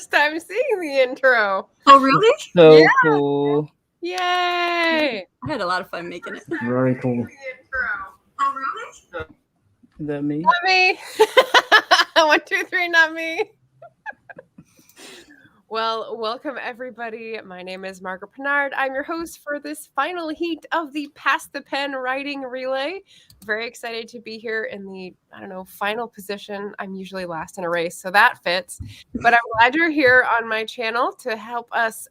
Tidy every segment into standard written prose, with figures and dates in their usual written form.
first time seeing the intro. Oh, really? So cool. Yay! I had a lot of fun making it. Very cool. Oh, really? Is that me? Not me. 1, 2, 3, not me. Well, welcome everybody. My name is Margaret Pennard. I'm your host for this final heat of the Pass the Pen writing relay. Very excited to be here in the, final position. I'm usually last in a race, so that fits. But I'm glad you're here on my channel to help us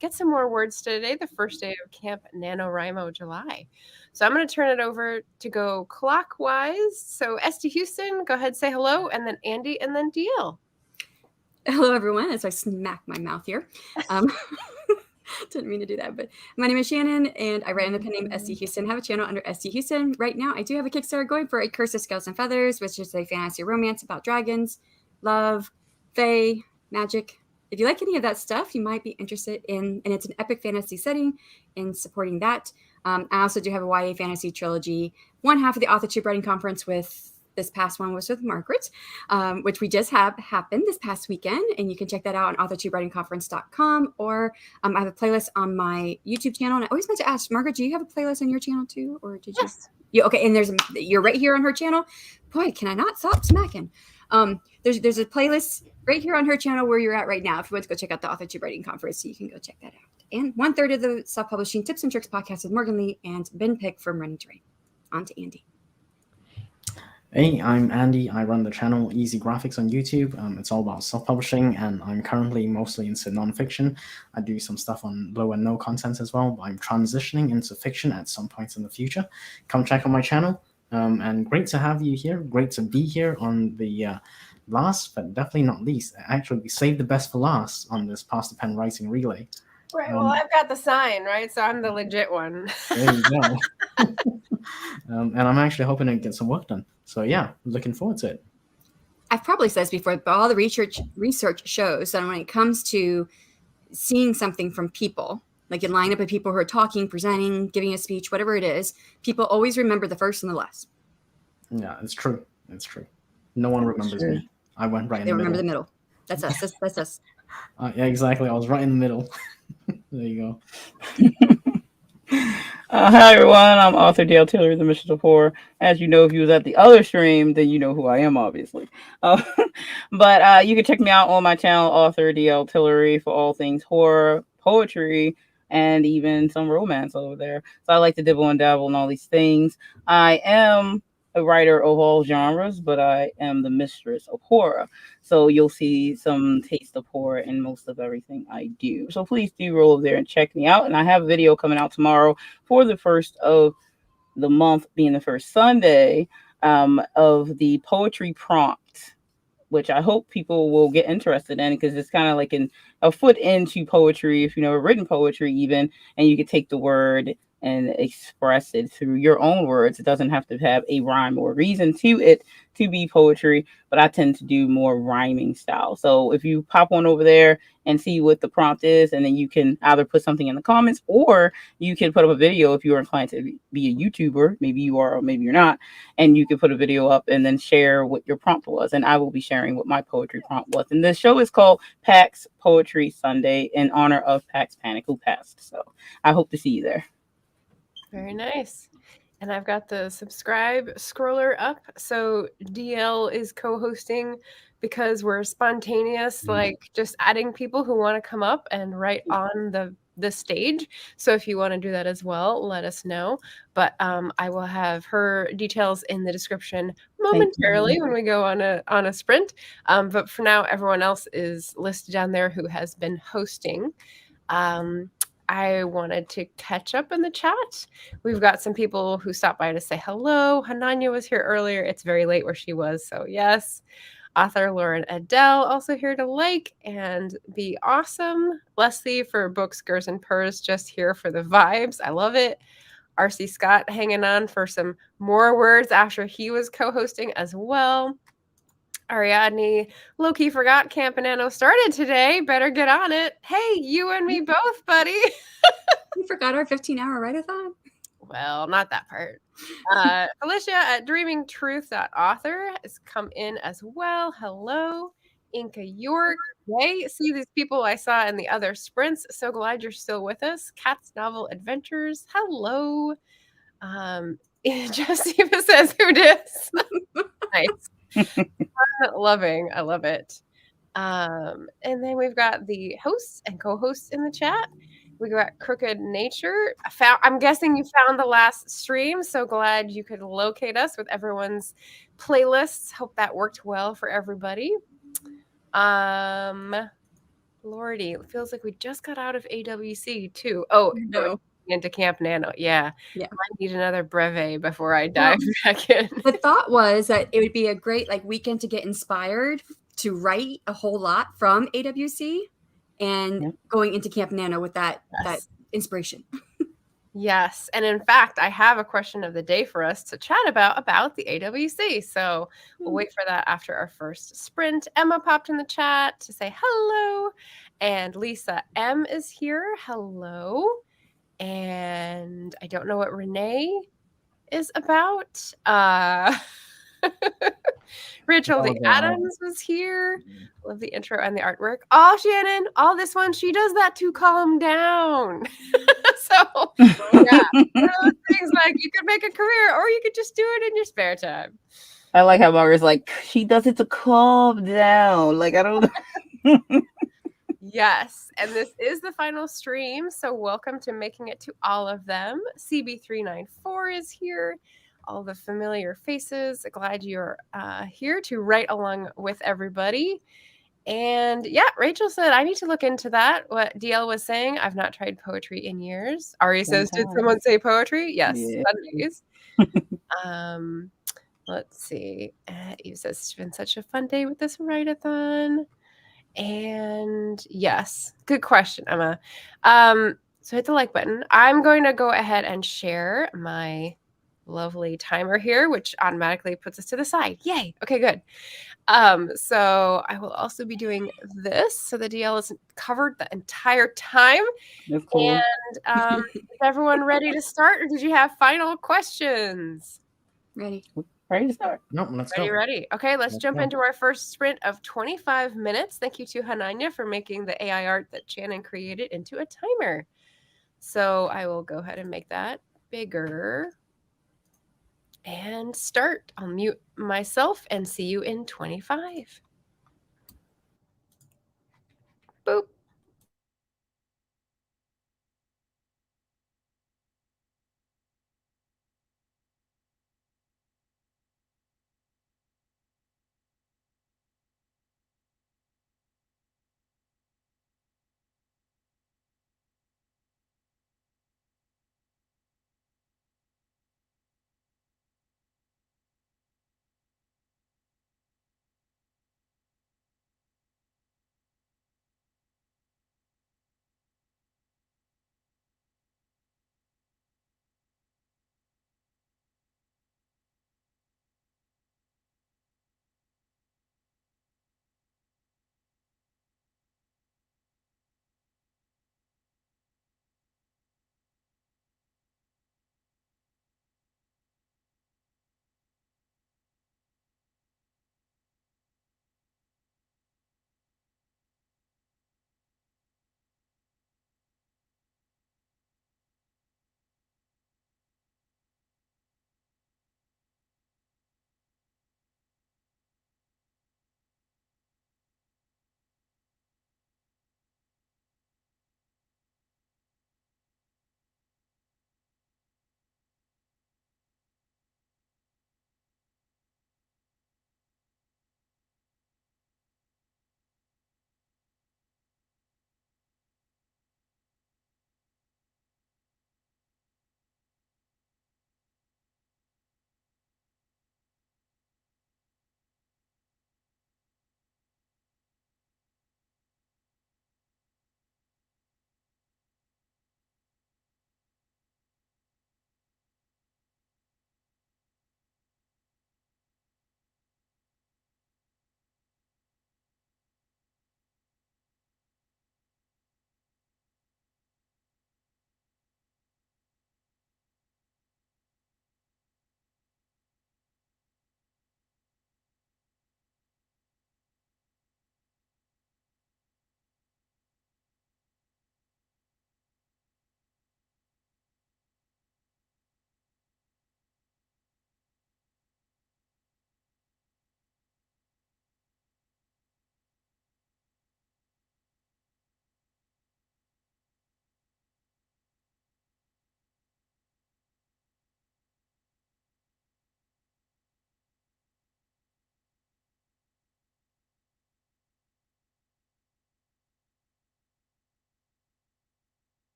get some more words today, the first day of Camp NaNoWriMo July. So I'm going to turn it over to go clockwise. So St. Houston, go ahead, say hello, and then Andy, and then DL. Hello, everyone, as I smack my mouth here. Didn't mean to do that, but my name is Shannon, and I write under the pen name St. Houston. I have a channel under St. Houston. Right now, I do have a Kickstarter going for A Curse of Scales and Feathers, which is a fantasy romance about dragons, love, fae, magic. If you like any of that stuff, you might be interested in, and it's an epic fantasy setting, in supporting that. I also do have a YA fantasy trilogy. One half of the AuthorTube Writing Conference this past one was with Margaret, which we just have happened this past weekend. And you can check that out on authortubewritingconference.com, or I have a playlist on my YouTube channel. And I always meant to ask, Margaret, do you have a playlist on your channel too? Or did you? Yes. Okay, and you're right here on her channel. Boy, can I not stop smacking. There's a playlist right here on her channel where you're at right now. If you want to go check out the AuthorTube Writing Conference, so you can go check that out. And 1/3 of the Self-Publishing Tips and Tricks podcast with Morgan Lee and Ben Pick from Running Terrain. On to Andy. Hey, I'm Andy. I run the channel Easy Graphics on YouTube. It's all about self-publishing, and I'm currently mostly into nonfiction. I do some stuff on low and no content as well, but I'm transitioning into fiction at some point in the future. Come check out my channel. And great to have you here. Great to be here on the last, but definitely not least. Actually, we saved the best for last on this Pass the Pen writing relay. Right. Well, I've got the sign, right? So I'm the legit one. There you go. And I'm actually hoping to get some work done. So yeah, looking forward to it. I've probably said this before, but all the research shows that when it comes to seeing something from people, like in line up of people who are talking, presenting, giving a speech, whatever it is, people always remember the first and the last. Yeah, it's true. It's true. No one remembers me. I went right in the middle. They remember the middle. That's us. That's us. Yeah, exactly. I was right in the middle. There you go. Hi, everyone. I'm author Dale Tillery, The Mistress of Horror. As you know, if you was at the other stream, then you know who I am, obviously. But you can check me out on my channel, author DL Tillery, for all things horror, poetry, and even some romance over there. So I like to dibble and dabble in all these things. I am a writer of all genres, but I am the mistress of horror. So you'll see some taste of horror in most of everything I do. So please do roll over there and check me out. And I have a video coming out tomorrow for the first of the month, being the first Sunday, of the poetry prompt, which I hope people will get interested in, because it's kind of like a foot into poetry, if you've never written poetry even, and you can take the word and express it through your own words. It doesn't have to have a rhyme or reason to it to be poetry, but I tend to do more rhyming style. So if you pop on over there and see what the prompt is, and then you can either put something in the comments, or you can put up a video if you're inclined to be a YouTuber. Maybe you are, or maybe you're not. And you can put a video up and then share what your prompt was. And I will be sharing what my poetry prompt was. And this show is called PAX Poetry Sunday in honor of Pax Panic, who passed. So I hope to see you there. Very nice. And I've got the subscribe scroller up. So DL is co-hosting because we're spontaneous, like just adding people who want to come up and write on the stage. So if you want to do that as well, let us know. But I will have her details in the description momentarily when we go on a sprint. But for now, everyone else is listed down there who has been hosting. I wanted to catch up in the chat. We've got some people who stopped by to say hello. Hananya was here earlier. It's very late where she was, so yes. Author Lauren Adele also here to like and be awesome. Leslie for Books, Gers, and Purrs just here for the vibes. I love it. RC Scott hanging on for some more words after he was co-hosting as well. Ariadne, low-key forgot Camp Nano started today. Better get on it. Hey, you and me both, buddy. You forgot our 15-hour write-a-thon? Well, not that part. Felicia at dreamingtruth.author has come in as well. Hello. Inca York. Yay, see these people I saw in the other sprints. So glad you're still with us. Cat's Novel Adventures. Hello. Jessica says, who dis? Nice. I love it. And then we've got the hosts and co-hosts in the chat. We got Crooked Nature. I'm guessing you found the last stream. So glad you could locate us with everyone's playlists. Hope that worked well for everybody. Lordy, it feels like we just got out of AWC too. Oh, No. Into Camp Nano. Yeah. Yeah. I need another brevet before I dive back in. The thought was that it would be a great weekend to get inspired to write a whole lot from AWC and going into Camp Nano with that inspiration. Yes. And in fact, I have a question of the day for us to chat about the AWC. So we'll wait for that after our first sprint. Emma popped in the chat to say hello. And Lisa M is here. Hello. And I don't know what Renee is about. Rachel the Adams was here. Love the intro and the artwork. Oh, Shannon, all this one, she does that to calm down. So, yeah, things like you could make a career or you could just do it in your spare time. I like how Margaret's like, she does it to calm down. Like, I don't know. Yes, and this is the final stream, so welcome to making it to all of them. CB394 is here. All the familiar faces. Glad you're here to write along with everybody. And yeah, Rachel said, I need to look into that. What DL was saying, I've not tried poetry in years. Ari says, did someone say poetry? Yes, Sundays. Let's see. You says, it's been such a fun day with this write-a-thon. And yes, good question, Emma. So hit the like button. I'm going to go ahead and share my lovely timer here, which automatically puts us to the side. Yay. Okay, good. So I will also be doing this so the DL isn't covered the entire time. That's cool. And is everyone ready to start, or did you have final questions? Ready. Ready to start. No, let's go. Ready. Okay, let's jump into our first sprint of 25 minutes. Thank you to Hananya for making the AI art that Shannon created into a timer. So I will go ahead and make that bigger and start. I'll mute myself and see you in 25. Boop.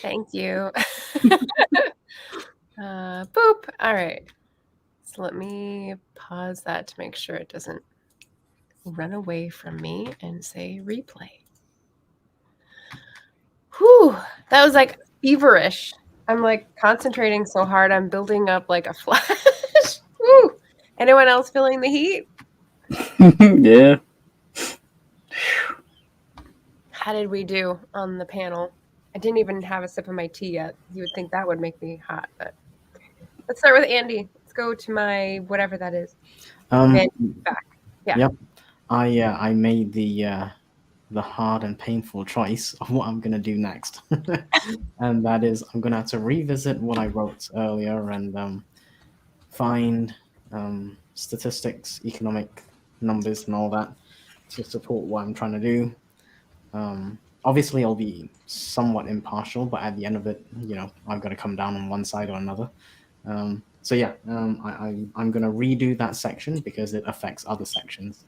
Thank you. Boop. All right. So let me pause that to make sure it doesn't run away from me and say replay. Whew. That was like feverish. I'm like concentrating so hard. I'm building up like a flash. Woo. Anyone else feeling the heat? Yeah. How did we do on the panel? I didn't even have a sip of my tea yet. You would think that would make me hot, but let's start with Andy. Let's go to my whatever that is. Okay, back. Yeah. Yep. I made the hard and painful choice of what I'm gonna do next, and that is I'm gonna have to revisit what I wrote earlier and find statistics, economic numbers, and all that to support what I'm trying to do. Obviously, I'll be somewhat impartial, but at the end of it, I've got to come down on one side or another. So yeah, I'm going to redo that section because it affects other sections.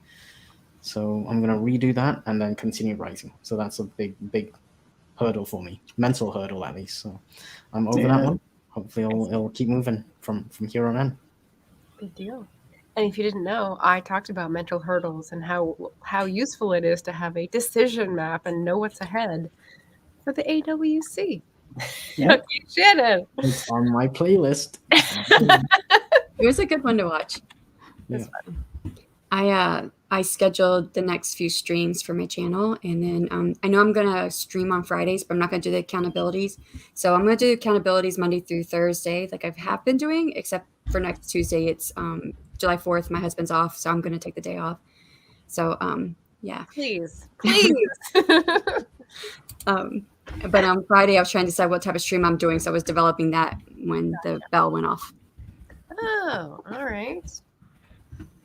So I'm going to redo that and then continue writing. So that's a big hurdle for me, mental hurdle at least. So I'm over that one. Hopefully it'll keep moving from here on in. Good deal. And if you didn't know, I talked about mental hurdles and how useful it is to have a decision map and know what's ahead for the AWC. Yep. Okay, Shannon. It's on my playlist. It was a good one to watch. That's fun. I scheduled the next few streams for my channel, and then I know I'm gonna stream on Fridays, but I'm not gonna do the accountabilities. So I'm gonna do accountabilities Monday through Thursday, like I have been doing, except for next Tuesday. It's July 4th. My husband's off, so I'm gonna take the day off. So yeah. Please. But on Friday, I was trying to decide what type of stream I'm doing, so I was developing that when the bell went off. Oh, all right.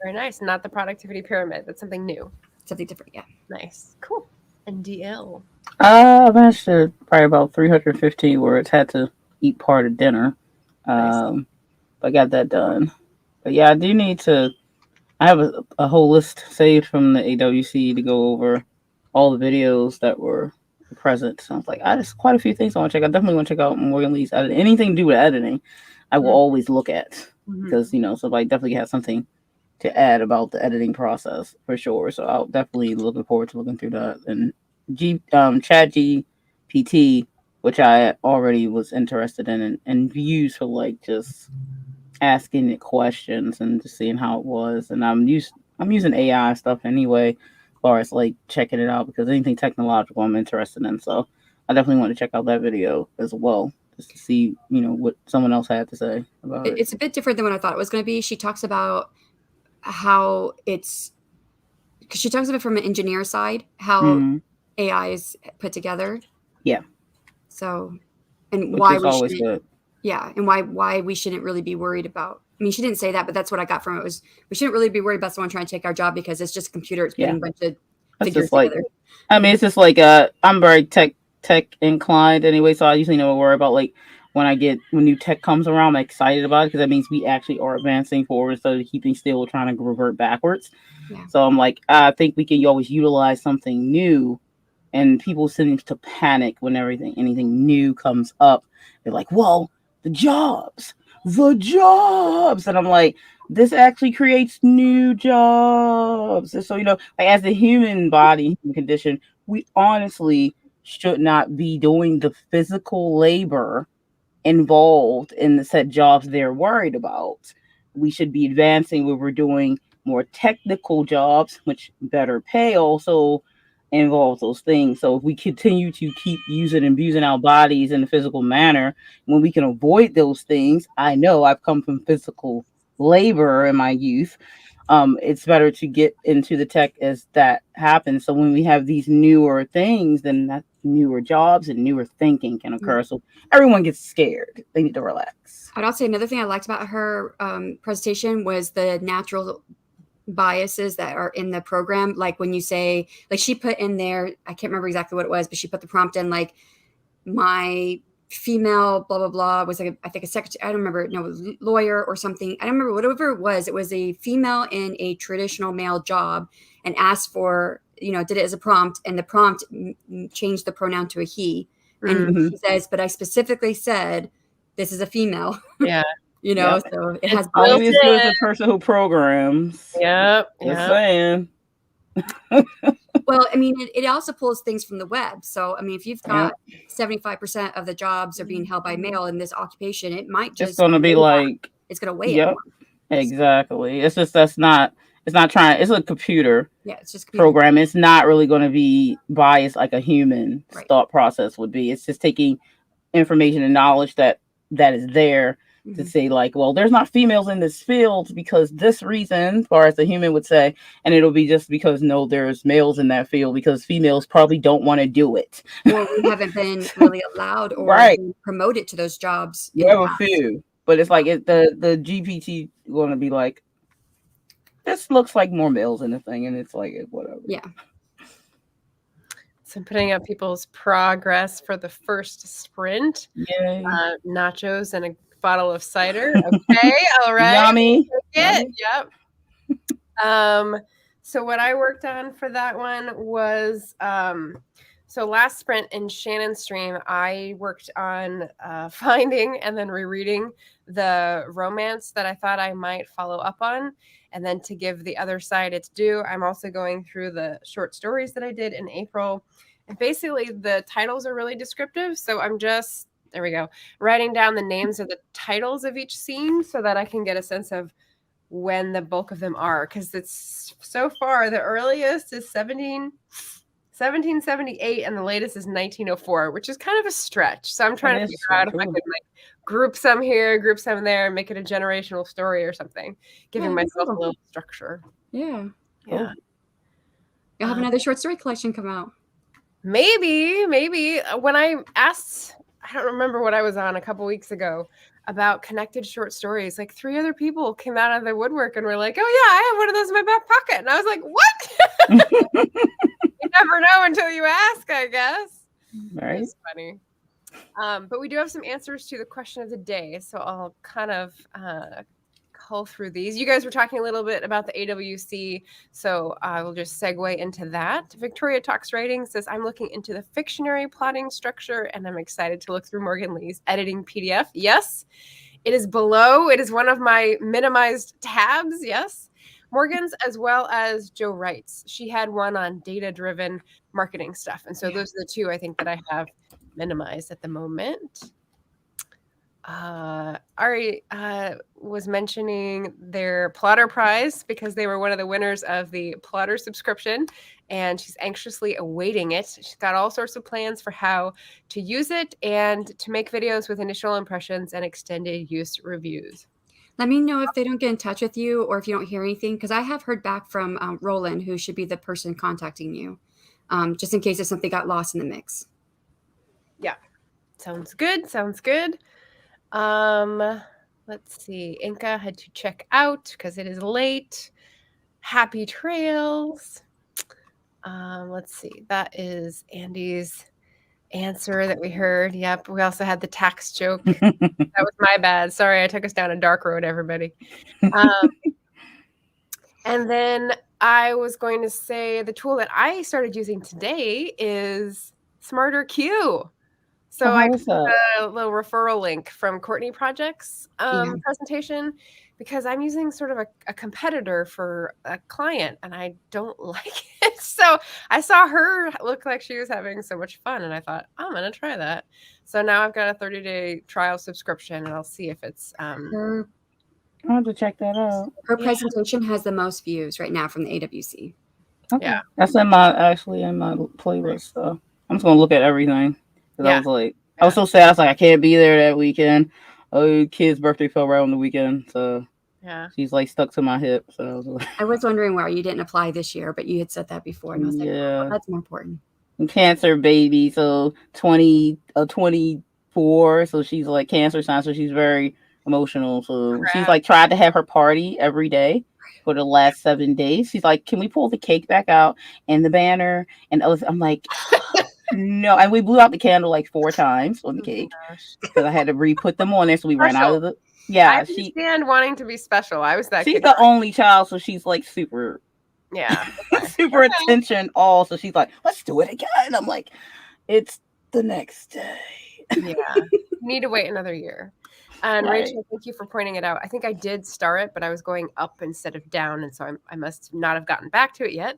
Very nice. Not the productivity pyramid. That's something new. Something different, yeah. Nice. Cool. And DL. I managed to probably about 315 words. Had to eat part of dinner. Nice. But got that done. But yeah, I do need to. I have a whole list saved from the AWC to go over all the videos that were present. So I was like, just quite a few things I want to check out. Definitely want to check out Morgan Lee's editing. Anything to do with editing, I will always look at because somebody definitely has something to add about the editing process for sure. So I'll definitely looking forward to looking through that. And Chat GPT, which I already was interested in and used for like just asking it questions and just seeing how it was. And I'm using AI stuff anyway, as far as like checking it out because anything technological I'm interested in. So I definitely want to check out that video as well. Just to see, what someone else had to say about it. It's a bit different than what I thought it was going to be. She talks about how because she talks about it from an engineer side, how AI is put together. Yeah. So, and which why is we always shouldn't, good. Yeah, and why we shouldn't really be worried about. I mean, she didn't say that, but that's what I got from it. Was we shouldn't really be worried about someone trying to take our job because it's just a computer. It's putting a bunch of figures together. I mean, it's just like I'm very tech inclined anyway, so I usually never worry about like when new tech comes around, I'm excited about it because that means we actually are advancing forward instead of keeping still trying to revert backwards. Yeah. So I'm like, I think we can always utilize something new, and people seem to panic when anything new comes up. They're like, well, the jobs, and I'm like, this actually creates new jobs. And so, like as the human body, human condition, we honestly should not be doing the physical labor involved in the set jobs they're worried about. We should be advancing where we're doing more technical jobs, which better pay also involves those things. So if we continue to keep using and abusing our bodies in a physical manner, when we can avoid those things, I know I've come from physical labor in my youth. It's better to get into the tech as that happens. So when we have these newer things, then that newer jobs and newer thinking can occur. So everyone gets scared. They need to relax. I'd also say another thing I liked about her presentation was the natural biases that are in the program. Like when you say, like she put in there, I can't remember exactly what it was, but she put the prompt in like my female blah blah blah was like I think a secretary, I don't remember, no, lawyer or something, I don't remember, whatever it was a female in a traditional male job and asked for, did it as a prompt, and the prompt changed the pronoun to a he, And Mhm. she says, but I specifically said, this is a female, Yeah. you know, Yep. so it It's has Only built as good as in. the person who programs. Yep. Just Yep. saying. Well, I mean, it also pulls things from the web. So, I mean, if you've got Yep. 75% of the jobs are being held by male in this occupation, it might It's just gonna be weigh down. like, It's going to weigh it yep, more. exactly. It's just it's not trying. It's a computer Yeah, it's just computer. program. It's not really going to be biased like a human Right. thought process would be. It's just taking information and knowledge that is there to Mhm. say like, well, there's not females in this field because this reason, as far as the human would say, and it'll be just because no, there's males in that field because females probably don't want to do it. Or we haven't been really allowed or Right. been promoted to those jobs in You have the a past. few, but it's like the GPT going to be like, this looks like more males in the thing, and it's like whatever. Yeah. So I'm putting up people's progress for the first sprint. Yay. Nachos and a bottle of cider. Okay, all right. Yummy. Yep. So what I worked on for that one was so last sprint in Shannon's stream, I worked on finding and then rereading the romance that I thought I might follow up on. And then to give the other side its due, I'm also going through the short stories that I did in April. And basically the titles are really descriptive. So I'm just, there we go, writing down the names of the titles of each scene so that I can get a sense of when the bulk of them are. Because it's so far, the earliest is 1778 and the latest is 1904, which is kind of a stretch. So I'm trying to figure out if I could like group some here, group some there, and make it a generational story or something, giving myself a little structure. Yeah. Yeah. You'll have another short story collection come out. Maybe. When I asked, I don't remember what I was on a couple weeks ago about connected short stories, like 3 other people came out of the woodwork and were like, oh yeah, I have one of those in my back pocket. And I was like, what? You never know until you ask, I guess. Right. It's funny. But we do have some answers to the question of the day. So I'll kind of cull through these. You guys were talking a little bit about the AWC, so I will just segue into that. Victoria Talks Writing says, I'm looking into the fictionary plotting structure, and I'm excited to look through Morgan Lee's editing PDF. Yes, it is below. It is one of my minimized tabs. Yes. Morgan's, as well as Joe Wright's. She had one on data-driven marketing stuff. And so those are the 2 I think that I have minimized at the moment. Ari was mentioning their Plotter Prize because they were one of the winners of the Plotter subscription, and she's anxiously awaiting it. She's got all sorts of plans for how to use it and to make videos with initial impressions and extended use reviews. Let me know if they don't get in touch with you or if you don't hear anything, because I have heard back from Roland, who should be the person contacting you, just in case if something got lost in the mix. Yeah, sounds good. Let's see. Inca had to check out because it is late. Happy trails. Let's see. That is Andy's answer that we heard. Yep. We also had the tax joke. That was my bad. Sorry, I took us down a dark road, everybody. And then I was going to say the tool that I started using today is Smarter Q. So I put a little referral link from Courtney Project's presentation because I'm using sort of a competitor for a client and I don't like it. So I saw her look like she was having so much fun and I thought, I'm going to try that. So now I've got a 30-day trial subscription and I'll see if it's... I'll have to check that out. Her presentation has the most views right now from the AWC. Okay. Yeah. That's in my playlist. So I'm just going to look at everything. I was like, I was so sad. I was like, I can't be there that weekend. Oh, kid's birthday fell right on the weekend. So she's like stuck to my hip. So I was wondering why you didn't apply this year, but you had said that before. And I was like, oh, that's more important. Cancer baby. So 24. So she's like cancer sign. So she's very emotional. So she's like tried to have her party every day for the last 7 days. She's like, can we pull the cake back out and the banner? And I'm like, no. And we blew out the candle like 4 times on the cake because I had to re-put them on there. So we ran out of the. Yeah, I understand wanting to be special. I was that. She's the only child, so she's like super. Yeah. Super attention all. So she's like, let's do it again. I'm like, it's the next day. Yeah. Need to wait another year. And Right. Rachel, thank you for pointing it out. I think I did star it, but I was going up instead of down, and so I must not have gotten back to it yet.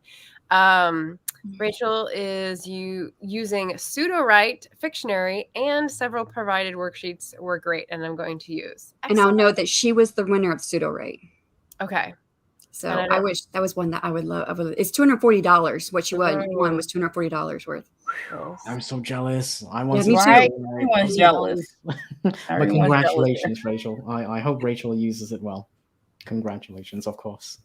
Rachel is using pseudo-right, Fictionary, and several provided worksheets were great, and I'm going to use. And I'll note that she was the winner of pseudo rate. Okay. So I wish that was one that I would love. It's $240. What you won was $240 worth. I'm so jealous. I want me to too. Right? Everyone's jealous. But Everyone's congratulations, Rachel. I hope Rachel uses it well. Congratulations, of course.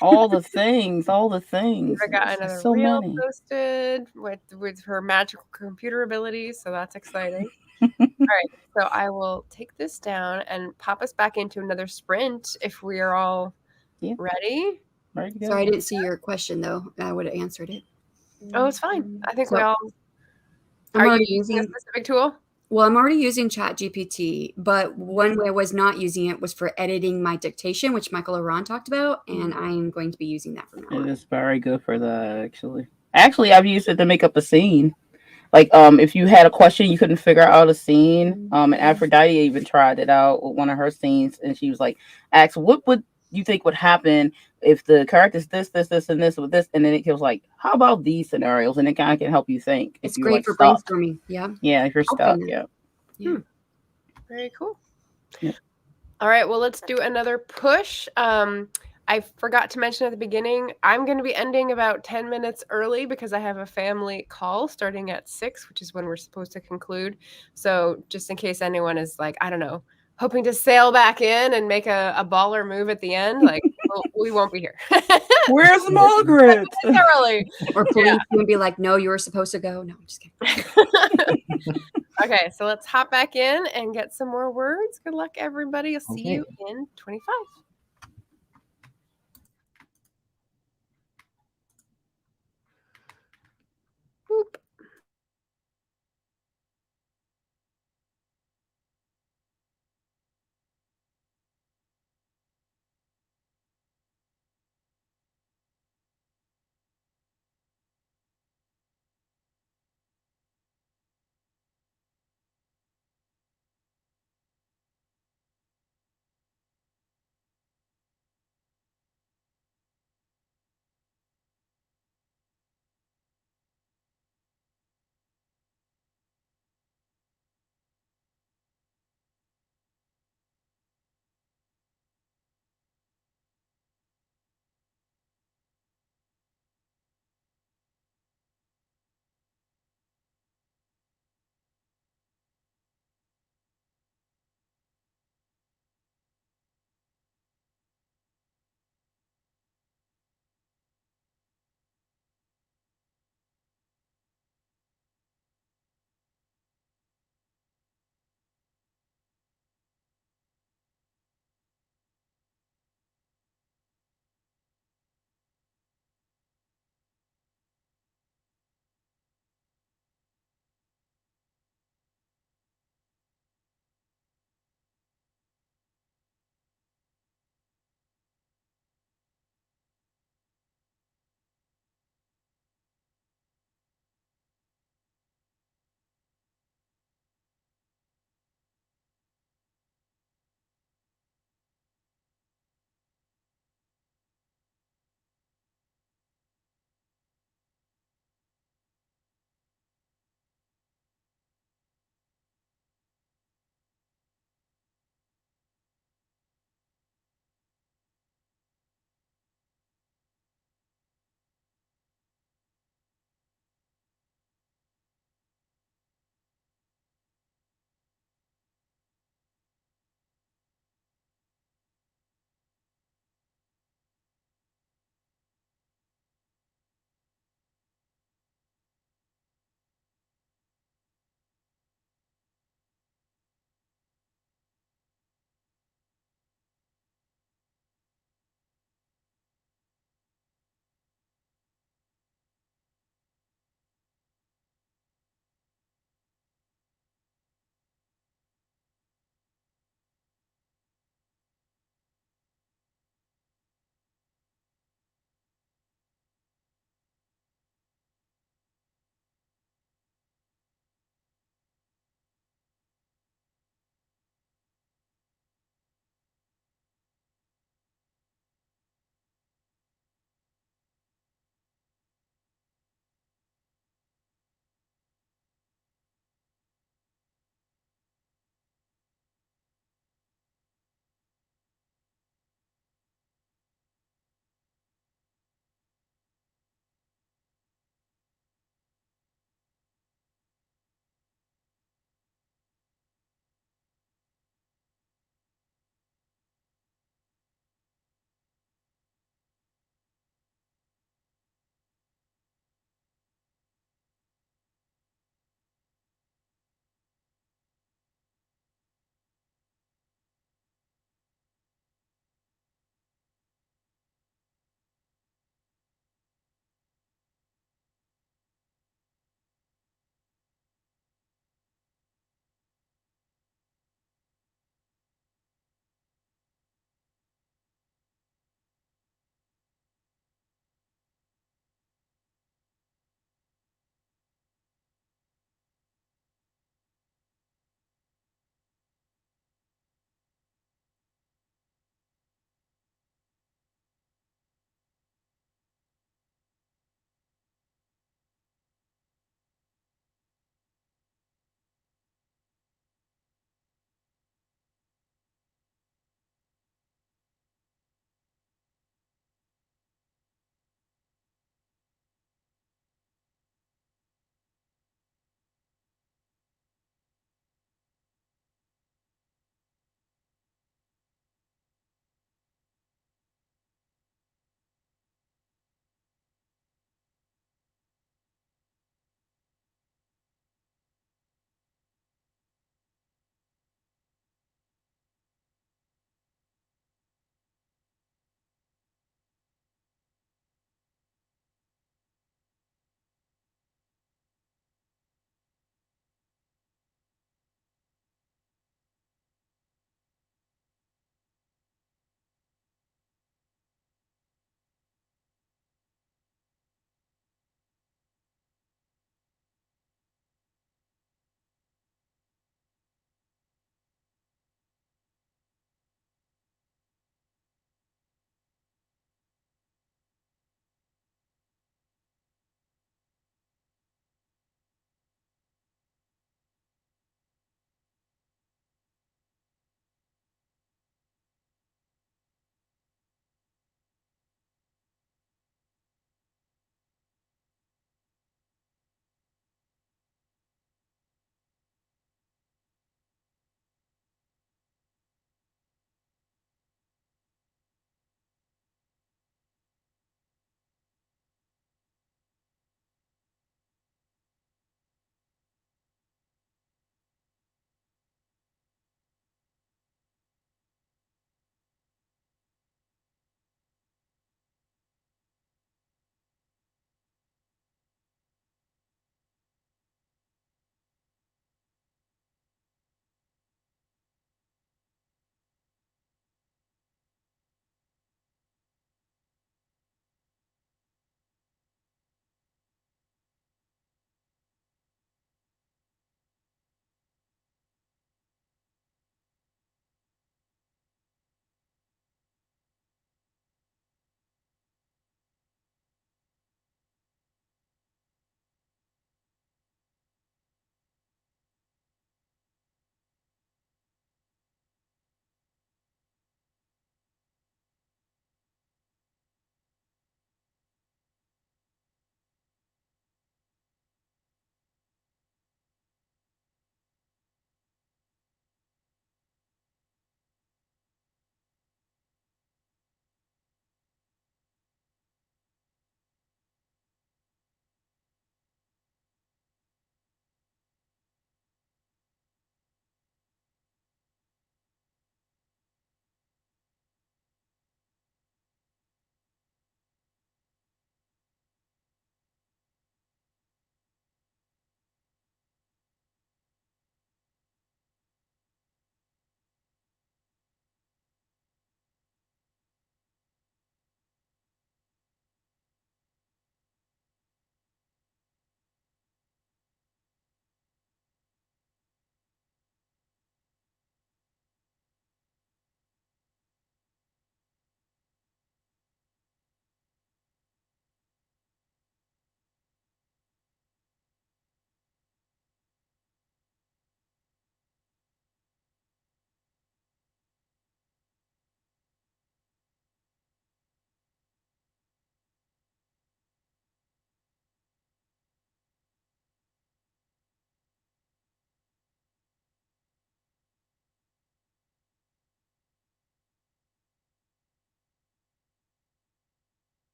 All the things. I got another so reel many. posted with her magical computer abilities, so that's exciting. All right, so I will take this down and pop us back into another sprint if we are all ready. Ready to go. Sorry, I didn't see your question though. I would have answered it. Oh, it's fine. I think So, we all. I'm Are already you using a specific tool? Well, I'm already using ChatGPT, but one way I was not using it was for editing my dictation, which Michael Aron talked about, and I'm going to be using that from now on. It is very good for that, actually. Actually, I've used it to make up a scene. Like, if you had a question, you couldn't figure out a scene. And Aphrodite even tried it out with one of her scenes, and she was like, "Ask what would you think would happen if the characters this, and this with this?" And then it was like, "How about these scenarios?" And it kind of can help you think. It's if great like for stuck. brainstorming. Yeah. Yeah, if you're stuck. Yeah. Very cool. Yep. All right, well, let's do another push. I forgot to mention at the beginning, I'm going to be ending about 10 minutes early because I have a family call starting at 6, which is when we're supposed to conclude. So just in case anyone is like, I don't know, hoping to sail back in and make a baller move at the end, like, we won't be here. Where's Margaret? Early. Or police would be like, no, you were supposed to go. No, I'm just kidding. Okay, so let's hop back in and get some more words. Good luck, everybody. I'll see you in 25. Boop.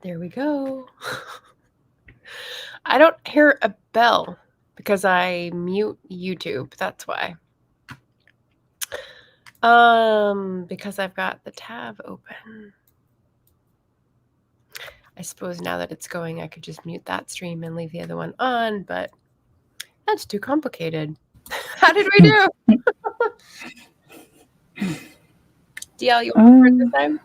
There we go. I don't hear a bell because I mute YouTube. That's why. Because I've got the tab open. I suppose now that it's going, I could just mute that stream and leave the other one on, but that's too complicated. How did we do? DL, you want to this time?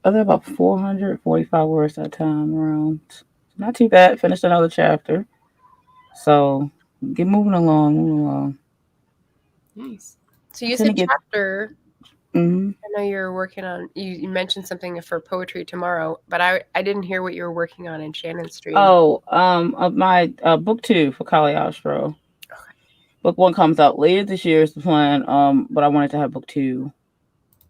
About 445 words at a time around. Not too bad. Finished another chapter. So get moving along. Nice. So you said chapter. I know you're working on. You mentioned something for poetry tomorrow, but I didn't hear what you were working on in Shannon's stream. Oh, my Booktube for Kali Ostro. Okay. Book 1 comes out later this year is the plan. But I wanted to have Book 2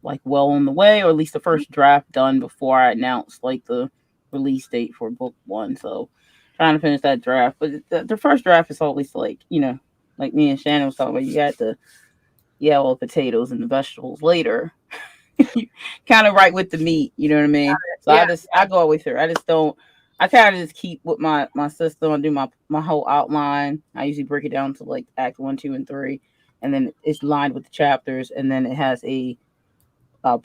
like well on the way, or at least the first draft done before I announced like the release date for Book 1. So trying to finish that draft, but the first draft is always like, you know, like me and Shannon was talking about, you got the yellow potatoes and the vegetables later. Kind of right with the meat, you know what I mean? So yeah. I go all the way through. I kind of just keep with my system. I do my whole outline. I usually break it down to like act 1, 2, and 3, and then it's lined with the chapters, and then it has a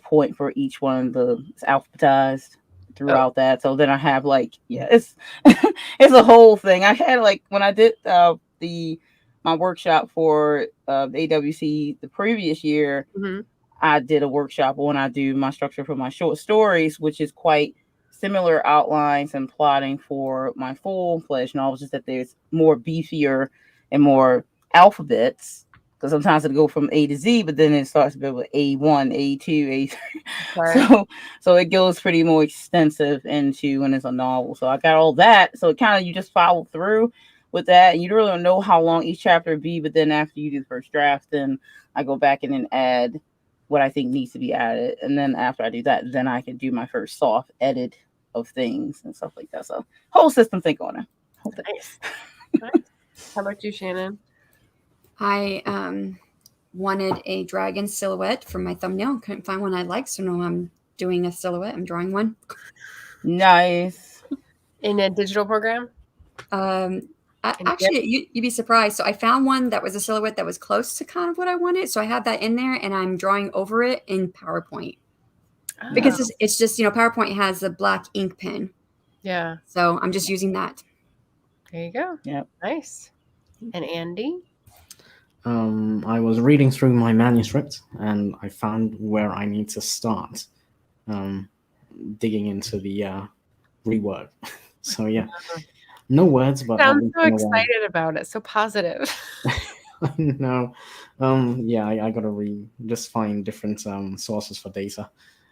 point for each one. It's alphabetized throughout that. So then I have like, it's it's a whole thing. I had like when I did my workshop for the AWC the previous year, I did a workshop when I do my structure for my short stories, which is quite similar outlines and plotting for my full-fledged novels, just that there's more beefier and more alphabets, because sometimes it'll go from A to Z, but then it starts to go with A1, A2, A3. Right. So it goes pretty more extensive into when it's a novel. So I got all that. So it kind of, you just follow through with that, and you really don't know how long each chapter would be, but then after you do the first draft, then I go back and then add what I think needs to be added, and then after I do that, then I can do my first soft edit of things and stuff like that. So whole system think on it. Nice. How about you, Shannon? I wanted a dragon silhouette for my thumbnail. Couldn't find one I liked, so now I'm doing a silhouette. I'm drawing one. Nice. In a digital program? Actually, you'd be surprised. So I found one that was a silhouette that was close to kind of what I wanted. So I have that in there, and I'm drawing over it in PowerPoint. Oh. Because it's just, PowerPoint has a black ink pen. Yeah. So I'm just using that. There you go. Yep. Nice. And Andy? I was reading through my manuscript, and I found where I need to start digging into the rework. So, yeah. No words, but I'm so excited about it. So positive. I know. I gotta just find different sources for data.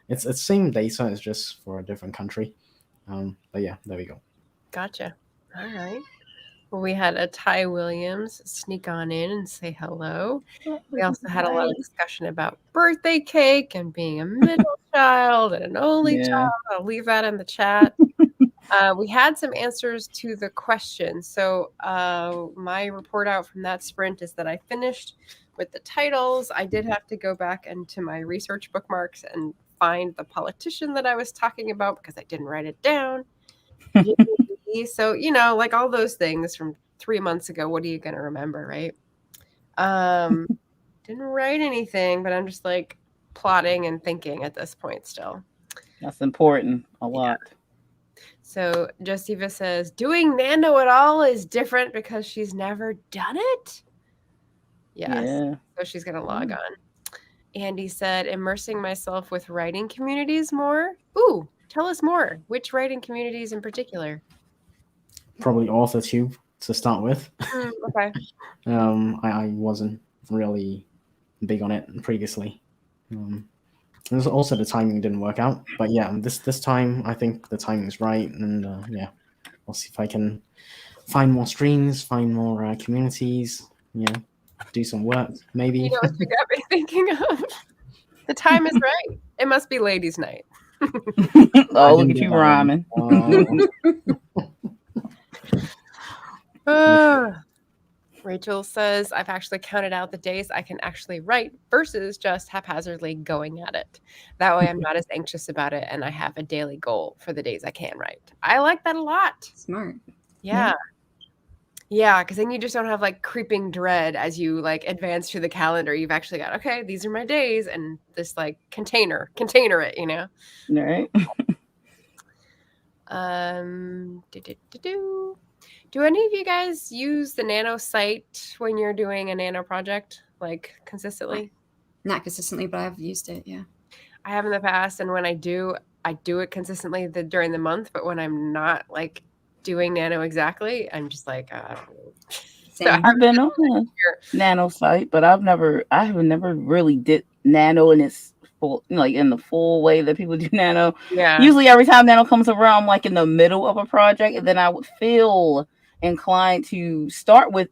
It's the same data, it's just for a different country. But yeah, there we go. Gotcha. All right. Well, we had a Ty Williams sneak on in and say hello. We also had a lot of discussion about birthday cake and being a middle child and an only child. I'll leave that in the chat. We had some answers to the questions. So my report out from that sprint is that I finished with the titles. I did have to go back into my research bookmarks and find the politician that I was talking about because I didn't write it down. So, like all those things from 3 months ago, what are you going to remember, right? Didn't write anything, but I'm just like plotting and thinking at this point still. That's important. A lot. Yeah. So Josiva says, doing Nando at all is different because she's never done it? Yes. Yeah. So she's going to log on. Andy said, immersing myself with writing communities more. Ooh, tell us more. Which writing communities in particular? Probably AuthorTube to start with. Okay. I wasn't really big on it previously. There's also the timing didn't work out, but yeah, this time I think the timing is right, and I'll see if I can find more streams, find more communities, do some work, maybe. You know what you got me thinking of? The time is right. It must be ladies' night. Oh, look at you rhyming. Rachel says, I've actually counted out the days I can actually write versus just haphazardly going at it. That way I'm not as anxious about it and I have a daily goal for the days I can write. I like that a lot. Smart. Yeah. Yeah, because then you just don't have like creeping dread as you like advance through the calendar. You've actually got, okay, these are my days and this like container it, you know? Right. Do any of you guys use the Nano site when you're doing a Nano project, like consistently? Not consistently, but I've used it. Yeah. I have in the past, and when I do it consistently during the month. But when I'm not like doing Nano exactly, I'm just like, I don't know. So Same. I've been on the Nano site, but I have never really did Nano in its full, like in the full way that people do Nano. Yeah. Usually every time Nano comes around, I'm like in the middle of a project, and then I would feel inclined to start with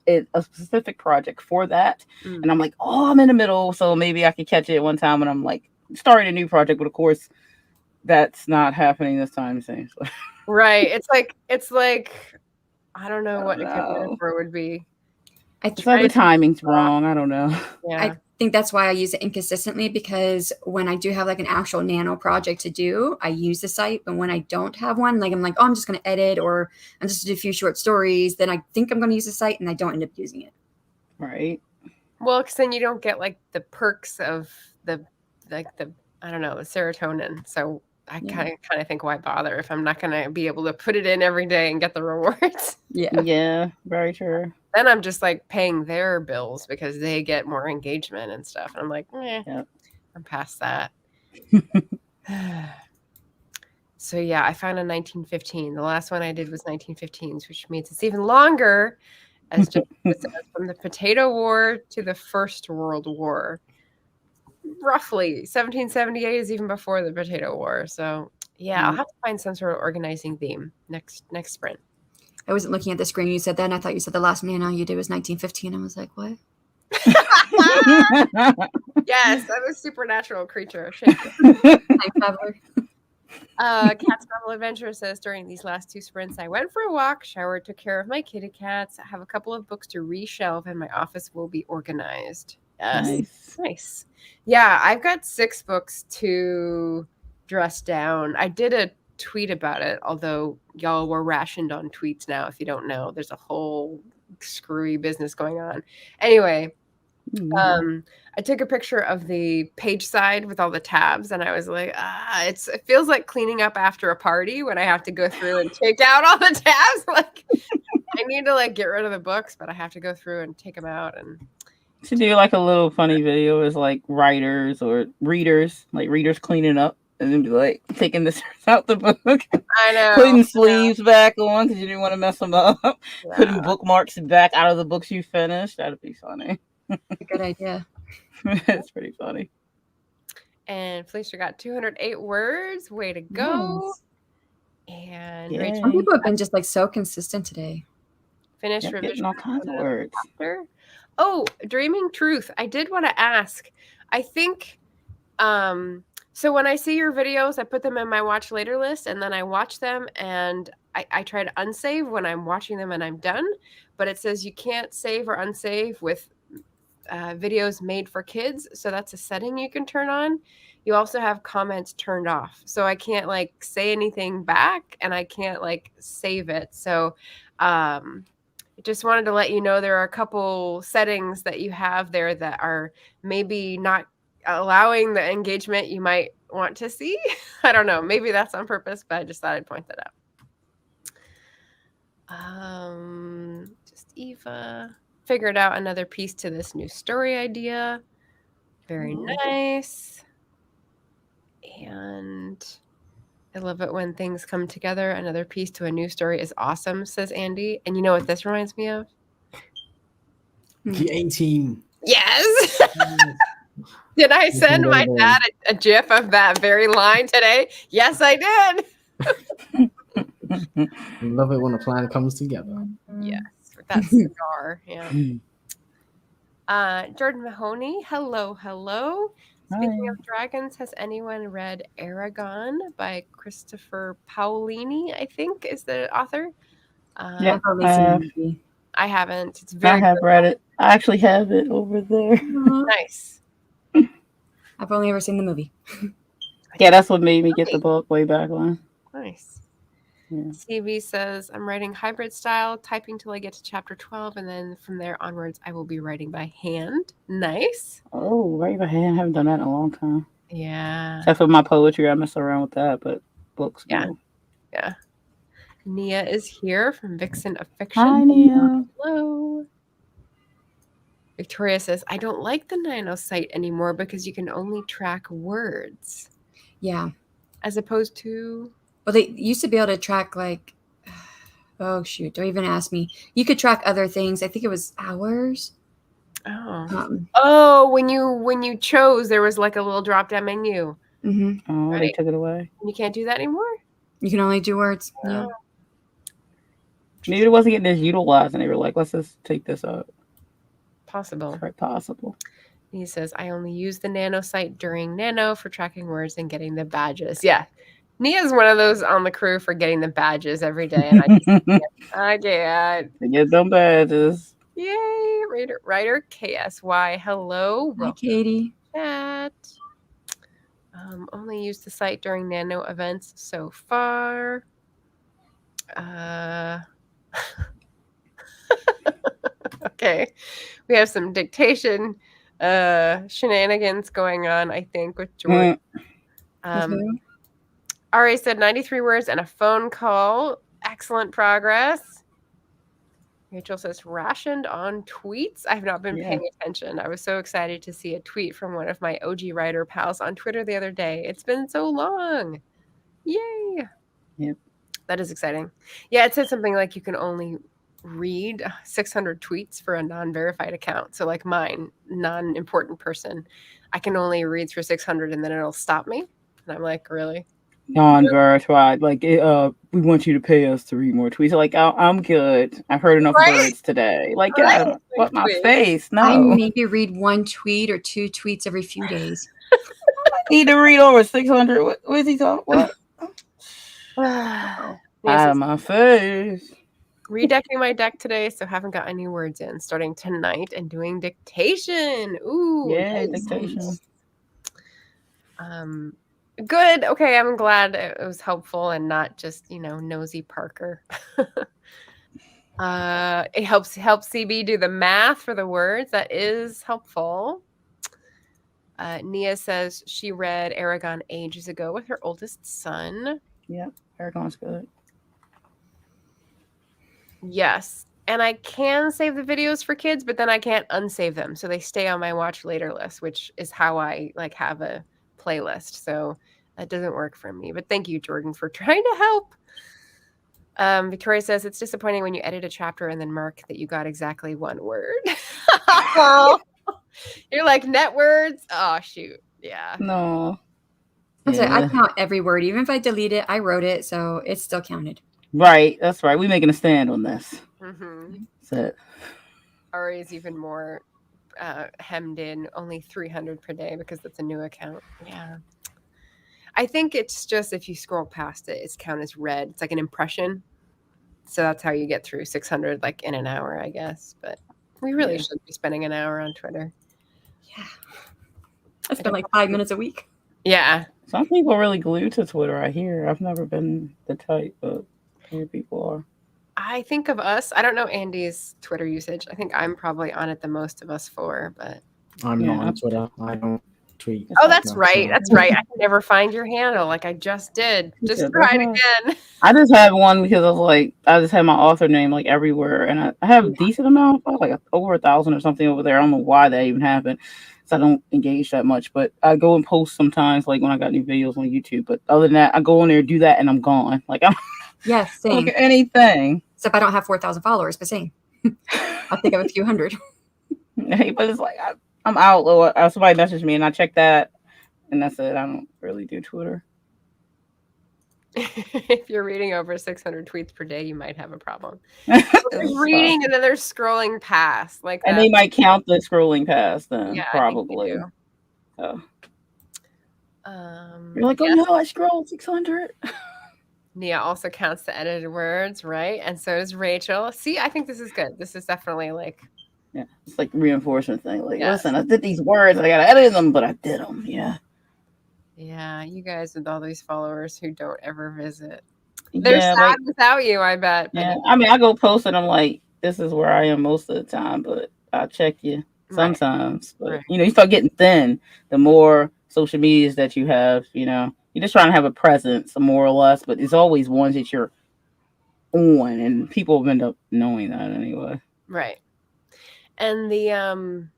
a specific project for that. And I'm like, oh, I'm in the middle, so maybe I could catch it one time when I'm like starting a new project. But of course, that's not happening this time. So. Right. It's like I don't know what a good metaphor would be. It's like the timing's wrong. I don't know. Yeah. I think that's why I use it inconsistently, because when I do have like an actual Nano project to do, I use the site. But when I don't have one, like I'm like, oh, I'm just going to edit or I'm just going to do a few short stories, then I think I'm going to use the site and I don't end up using it. Right. Well, because then you don't get like the perks of the I don't know, the serotonin. So I kind of think, why bother if I'm not going to be able to put it in every day and get the rewards? Yeah, very true. Then I'm just like paying their bills because they get more engagement and stuff. And I'm like, I'm past that. So yeah, I found a 1915. The last one I did was 1915s, which means it's even longer, as just from the Potato War to the First World War. Roughly 1778 is even before the Potato War. So yeah, I'll have to find some sort of organizing theme next sprint. I wasn't looking at the screen. You said that, and I thought you said the last Nano you did was 1915. I was like, what? Yes, I'm a supernatural creature. Time traveler. Cat's Travel Adventure says, during these last 2 sprints, I went for a walk, showered, took care of my kitty cats. I have a couple of books to reshelve, and my office will be organized. Yes. Nice. Yeah, I've got 6 books to dress down. I did a tweet about it, although y'all were rationed on tweets now. If you don't know, there's a whole screwy business going on. Anyway, I took a picture of the page side with all the tabs, and I was like, it feels like cleaning up after a party when I have to go through and take out all the tabs. Like, I need to like get rid of the books, but I have to go through and take them out. And to do like a little funny video is like writers or readers cleaning up and then be like taking this out the book. I know. Putting sleeves back on because you didn't want to mess them up. Yeah. Putting bookmarks back out of the books you finished. That'd be funny. A good idea. It's pretty funny. And Felicia got 208 words. Way to go. Yes. And Rachel, some people have been just like so consistent today. Finished revision. All kinds of words. Oh, Dreaming Truth. I did want to ask. I think so when I see your videos, I put them in my watch later list, and then I watch them, and I try to unsave when I'm watching them and I'm done. But it says you can't save or unsave with videos made for kids. So that's a setting you can turn on. You also have comments turned off. So I can't like say anything back, and I can't like save it. So just wanted to let you know there are a couple settings that you have there that are maybe not allowing the engagement you might want to see. I don't know. Maybe that's on purpose, but I just thought I'd point that out. Just Eva figured out another piece to this new story idea. Very nice. And I love it when things come together. Another piece to a new story is awesome, says Andy. And you know what this reminds me of? The A-Team. Yes. Did I send my dad a GIF of that very line today? Yes, I did. Love it when a plan comes together. Yes, with that cigar. Yeah. Jordan Mahoney, hello. Speaking of dragons, has anyone read Aragon by Christopher Paolini, I think is the author? Yeah, I haven't. It's I very have good. read it. I actually have it over there. Nice. I've only ever seen the movie. Yeah, that's what made me get the book way back when. Nice. Yeah. CV says, I'm writing hybrid style, typing till I get to chapter 12, and then from there onwards, I will be writing by hand. Nice. Oh, right by hand. I haven't done that in a long time. Yeah. Except for my poetry, I mess around with that, but books, Yeah. no. Yeah. Nia is here from Vixen of Fiction. Hi, Nia. Hello. Victoria says, I don't like the Nano site anymore because you can only track words Yeah. as opposed to. Well, they used to be able to track like, oh shoot, don't even ask me. You could track other things. I think it was hours. Oh, when you chose, there was like a little drop down menu. Mm-hmm. Oh, Right. they took it away. You can't do that anymore? You can only do words. Yeah. Maybe it wasn't getting as utilized, and they were like, let's just take this out. Possible. It's quite possible. He says, I only use the Nano site during Nano for tracking words and getting the badges. Yeah. Nia's one of those on the crew for getting the badges every day. And I can't. To get them badges. Yay. Writer KSY. Hello. Hi, Katie. Chat. Only use the site during Nano events so far. Okay. We have some dictation shenanigans going on, I think, with George. Ari said 93 words and a phone call. Excellent progress. Rachel says rationed on tweets. I have not been paying attention. I was so excited to see a tweet from one of my OG writer pals on Twitter the other day. It's been so long. Yay. Yep. That is exciting. Yeah, it said something like you can only read 600 tweets for a non-verified account. So like mine, non-important person, I can only read through 600 and then it'll stop me. And I'm like, really? Non-verified. Like, we want you to pay us to read more tweets. Like, I'm good. I've heard enough words today. Like, get out of my face. No. I maybe read one tweet or two tweets every few days. I need to read over 600. What is he talking? What? Out of my face. Redecking my deck today, so haven't got any words in. Starting tonight and doing dictation. Ooh, yeah, dictation. Good. Okay, I'm glad it was helpful and not just nosy Parker. It helps CB do the math for the words. That is helpful. Nia says she read Aragon ages ago with her oldest son. Yep, Aragon's good. Yes. And I can save the videos for kids, but then I can't unsave them. So they stay on my watch later list, which is how I have a playlist. So that doesn't work for me. But thank you, Jordan, for trying to help. Victoria says it's disappointing when you edit a chapter and then mark that you got exactly one word. You're like, net words? Oh, shoot. Yeah. No. I count every word. Even if I delete it, I wrote it, so it's still counted. Right. That's right. We're making a stand on this. Mm-hmm. That's it. Ari is even more hemmed in, only 300 per day because that's a new account. Yeah. I think it's just if you scroll past it, it's counted as read. It's like an impression. So that's how you get through 600 like in an hour, I guess. But we really should be spending an hour on Twitter. Yeah. I spend like 5 minutes a week. Yeah. Some people are really glued to Twitter, I hear. I've never been the type, but people are. I think of us. I don't know Andy's Twitter usage. I think I'm probably on it the most of us four, but I'm not on Twitter. I don't tweet. Oh, that's right. That's right. I can never find your handle like I just did. Just try it again. I just had one because of I just had my author name like everywhere, and I have a decent amount, like over 1,000 or something over there. I don't know why that even happened. So I don't engage that much, but I go and post sometimes, like when I got new videos on YouTube. But other than that, I go on there, do that, and I'm gone. Like I'm same. Look at anything. Except I don't have 4,000 followers, but same. I think I have a few hundred. Hey, but it's like I'm out. Somebody messaged me, and I check that, and that's it. I don't really do Twitter. If you're reading over 600 tweets per day, you might have a problem. They're reading and then they're scrolling past, like that. And they might count the scrolling past then, yeah, probably. So. You're like, oh no, I scrolled 600. Nia also counts the edited words, right? And so does Rachel. See, I think this is good. This is definitely like, Yeah, it's like reinforcement thing. Like, yes. listen, I did these words. I gotta edit them, but I did them. Yeah. Yeah, you guys with all these followers who don't ever visit. They're Yeah, sad like without you, I bet. yeah. I mean, I go post and I'm like, this is where I am most of the time, but I check you Right. sometimes. But Right. you start getting thin the more social medias that you have. You're just trying to have a presence, more or less. But it's always ones that you're on, and people end up knowing that anyway. Right. And the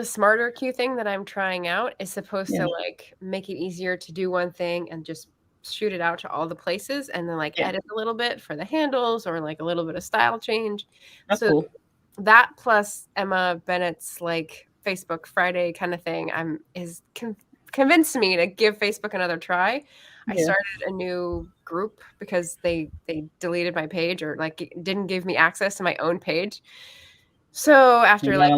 smarter Q thing that I'm trying out is supposed to like make it easier to do one thing and just shoot it out to all the places and then like edit a little bit for the handles or like a little bit of style change. That's so cool. That plus Emma Bennett's like Facebook Friday kind of thing is convinced me to give Facebook another try. I started a new group because they deleted my page or like didn't give me access to my own page. So after like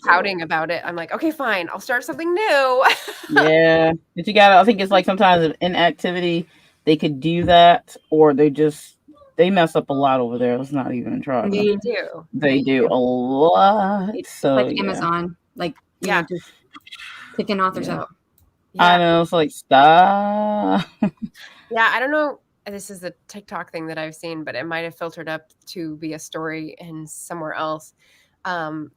pouting about it, I'm like, okay, fine, I'll start something new. Yeah, but you gotta. I think it's like sometimes inactivity, they could do that, or they mess up a lot over there. Let's not even try. They do. They do a lot. It's so like Amazon, like just picking authors out. Yeah. I know. It's like stop. Yeah, I don't know. This is a TikTok thing that I've seen, but it might have filtered up to be a story in somewhere else.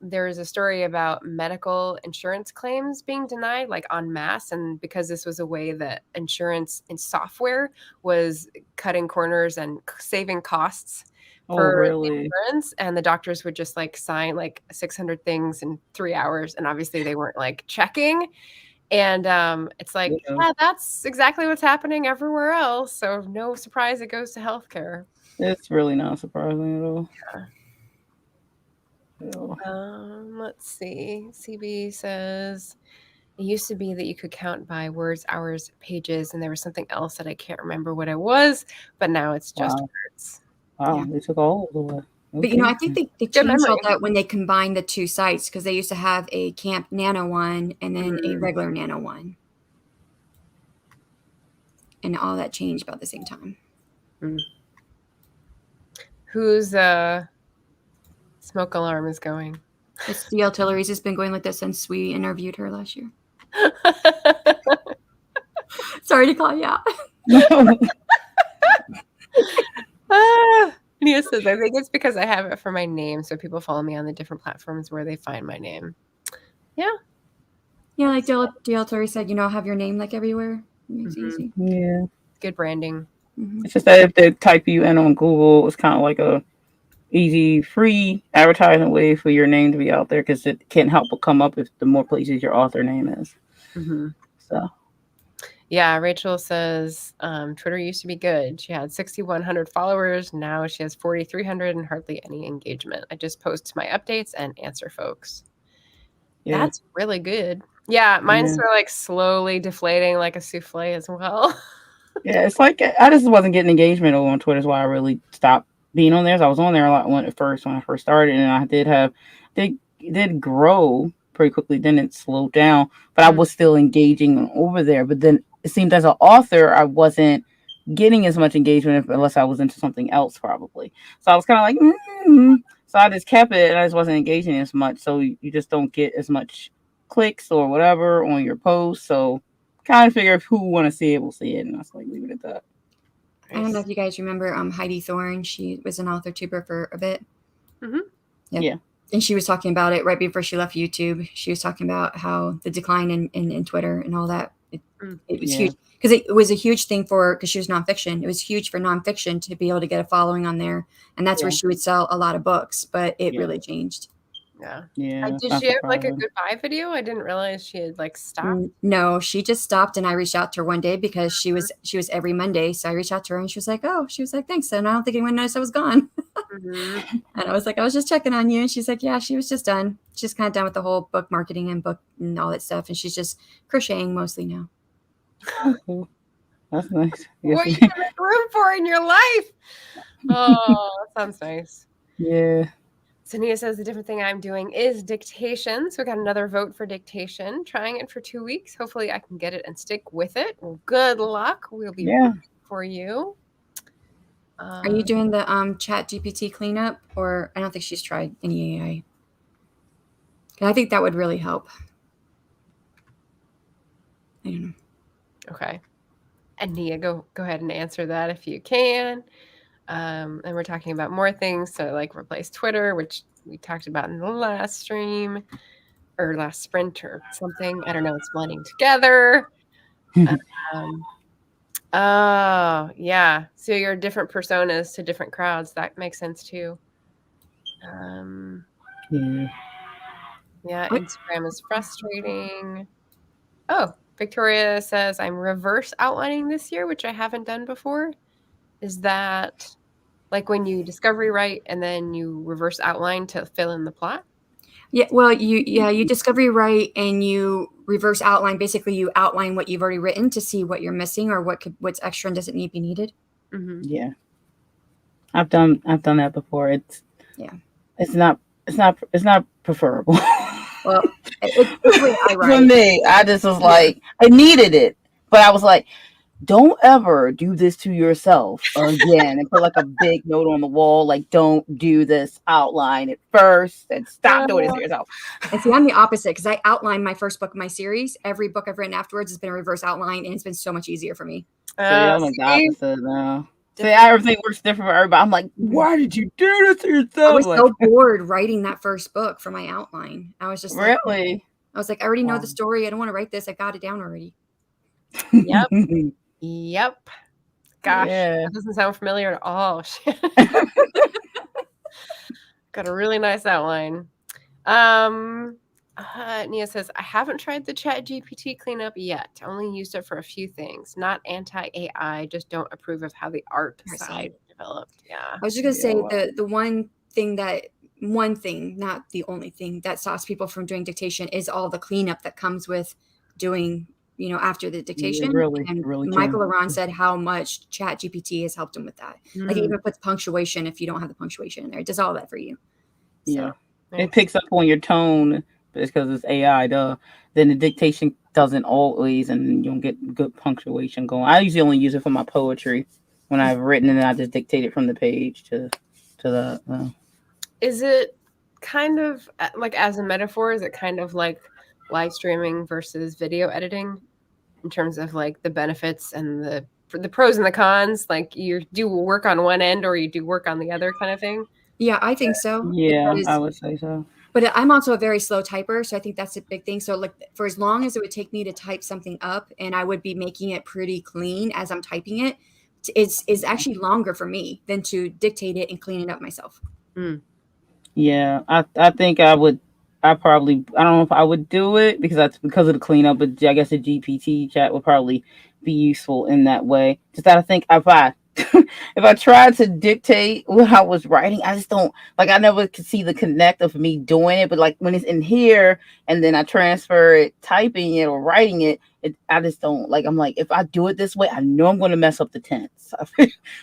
There is a story about medical insurance claims being denied, like en masse, and because this was a way that insurance and software was cutting corners and saving costs for the insurance, and the doctors would just like sign like 600 things in 3 hours, and obviously they weren't like checking. And it's like, yeah, that's exactly what's happening everywhere else. So no surprise it goes to healthcare. It's really not surprising at all. Yeah. Let's see. CB says it used to be that you could count by words, hours, pages, and there was something else that I can't remember what it was, but now it's just words. Wow, they took all of the way. Okay. But I think they changed all that when they combined the two sites because they used to have a Camp Nano one and then a regular Nano one. And all that changed about the same time. Whose smoke alarm is going? It's DL Tillery's. It's been going like that since we interviewed her last year. Sorry to call you out. Nia says, I think it's because I have it for my name, so people follow me on the different platforms where they find my name. Yeah. Yeah, like DL Tillery said, have your name like everywhere. It's easy. Yeah. Good branding. It's just that if they type you in on Google, it's kind of like a easy, free advertising way for your name to be out there because it can't help but come up if the more places your author name is. So. Yeah, Rachel says Twitter used to be good. She had 6,100 followers. Now she has 4,300 and hardly any engagement. I just post my updates and answer folks. Yeah. That's really good. Yeah, mine's sort of like slowly deflating like a souffle as well. Yeah, it's like I just wasn't getting engagement over on Twitter. Is why I really stopped being on there. So I was on there a lot when I first started, and I did grow pretty quickly. Then it slowed down, but I was still engaging over there. But then it seemed as an author, I wasn't getting as much engagement unless I was into something else, probably. So I was kind of like, so I just kept it, and I just wasn't engaging as much. So you just don't get as much clicks or whatever on your posts. So kind of figure if who want to see it will see it, and I was like, leave it at that. I don't know if you guys remember Heidi Thorne. She was an author tuber for a bit. Yeah. And she was talking about it right before she left YouTube. She was talking about how the decline in Twitter and all that. It was huge because it was a huge thing because she was nonfiction. It was huge for nonfiction to be able to get a following on there. And that's where she would sell a lot of books, but it really changed. Yeah. Did she have like a goodbye video? I didn't realize she had like stopped. No, she just stopped, and I reached out to her one day because she was every Monday. So I reached out to her, and she was like, thanks. And I don't think anyone noticed I was gone. And I was like, I was just checking on you. And she's like, yeah, she was just done. She's kind of done with the whole book marketing and book and all that stuff. And she's just crocheting mostly now. That's nice. What you gonna make room for in your life? Oh, that sounds nice. Yeah. So Nia says the different thing I'm doing is dictation. So we got another vote for dictation. Trying it for 2 weeks. Hopefully I can get it and stick with it. Well, good luck. We'll be rooting for you. Are you doing the Chat GPT cleanup, or I don't think she's tried any AI. I think that would really help. I don't know. Okay. And Nia, go ahead and answer that if you can. And we're talking about more things. So like replace Twitter, which we talked about in the last stream or last sprint or something. I don't know. It's blending together. Oh, yeah. So you're different personas to different crowds. That makes sense too. Yeah, Instagram is frustrating. Oh, Victoria says I'm reverse outlining this year, which I haven't done before. Is that like when you discovery write and then you reverse outline to fill in the plot? Yeah, well, you discovery write and you reverse outline. Basically, you outline what you've already written to see what you're missing or what's extra and doesn't need to be needed. Mm-hmm. Yeah, I've done that before. It's not preferable. Well, it's the way I write. For me, I just was like, I needed it, but I was like, don't ever do this to yourself again, and put like a big note on the wall, like, don't do this. Outline it first, and stop doing this to yourself. And see, I'm the opposite because I outlined my first book of my series. Every book I've written afterwards has been a reverse outline, and it's been so much easier for me. See, I'm like the opposite now. See, everything works different for everybody. I'm like, why did you do this to yourself? I was so bored writing that first book for my outline. I was just like, really? I was like, I already know the story. I don't want to write this. I got it down already. Yep. Yep. Gosh, that doesn't sound familiar at all. Got a really nice outline. Nia says, I haven't tried the Chat GPT cleanup yet. I only used it for a few things. Not anti-AI, just don't approve of how the art side developed. Yeah. I was just going to say the one thing, not the only thing that stops people from doing dictation is all the cleanup that comes with doing, after the dictation. Really Michael Laron said how much Chat GPT has helped him with that. Like it even puts punctuation if you don't have the punctuation in there. It does all that for you. So. It picks up on your tone. It's because it's AI, then the dictation doesn't always, and you don't get good punctuation going. I usually only use it for my poetry when I've written, and then I just dictate it from the page to the. Is it kind of like, as a metaphor, is it kind of like live streaming versus video editing in terms of like the benefits and the pros and the cons? Like you do work on one end or you do work on the other kind of thing? Yeah, I think so. Yeah, I would say so. But I'm also a very slow typer, so I think that's a big thing. So like for as long as it would take me to type something up and I would be making it pretty clean as I'm typing it, is actually longer for me than to dictate it and clean it up myself. Yeah, I think I would. I don't know if I would do it because of the cleanup, but I guess the GPT chat would probably be useful in that way. Just I think if I tried to dictate what I was writing, I just don't I never could see the connect of me doing it. But like when it's in here and then I transfer it, typing it or writing it, I just don't I'm like, if I do it this way, I know I'm going to mess up the tense.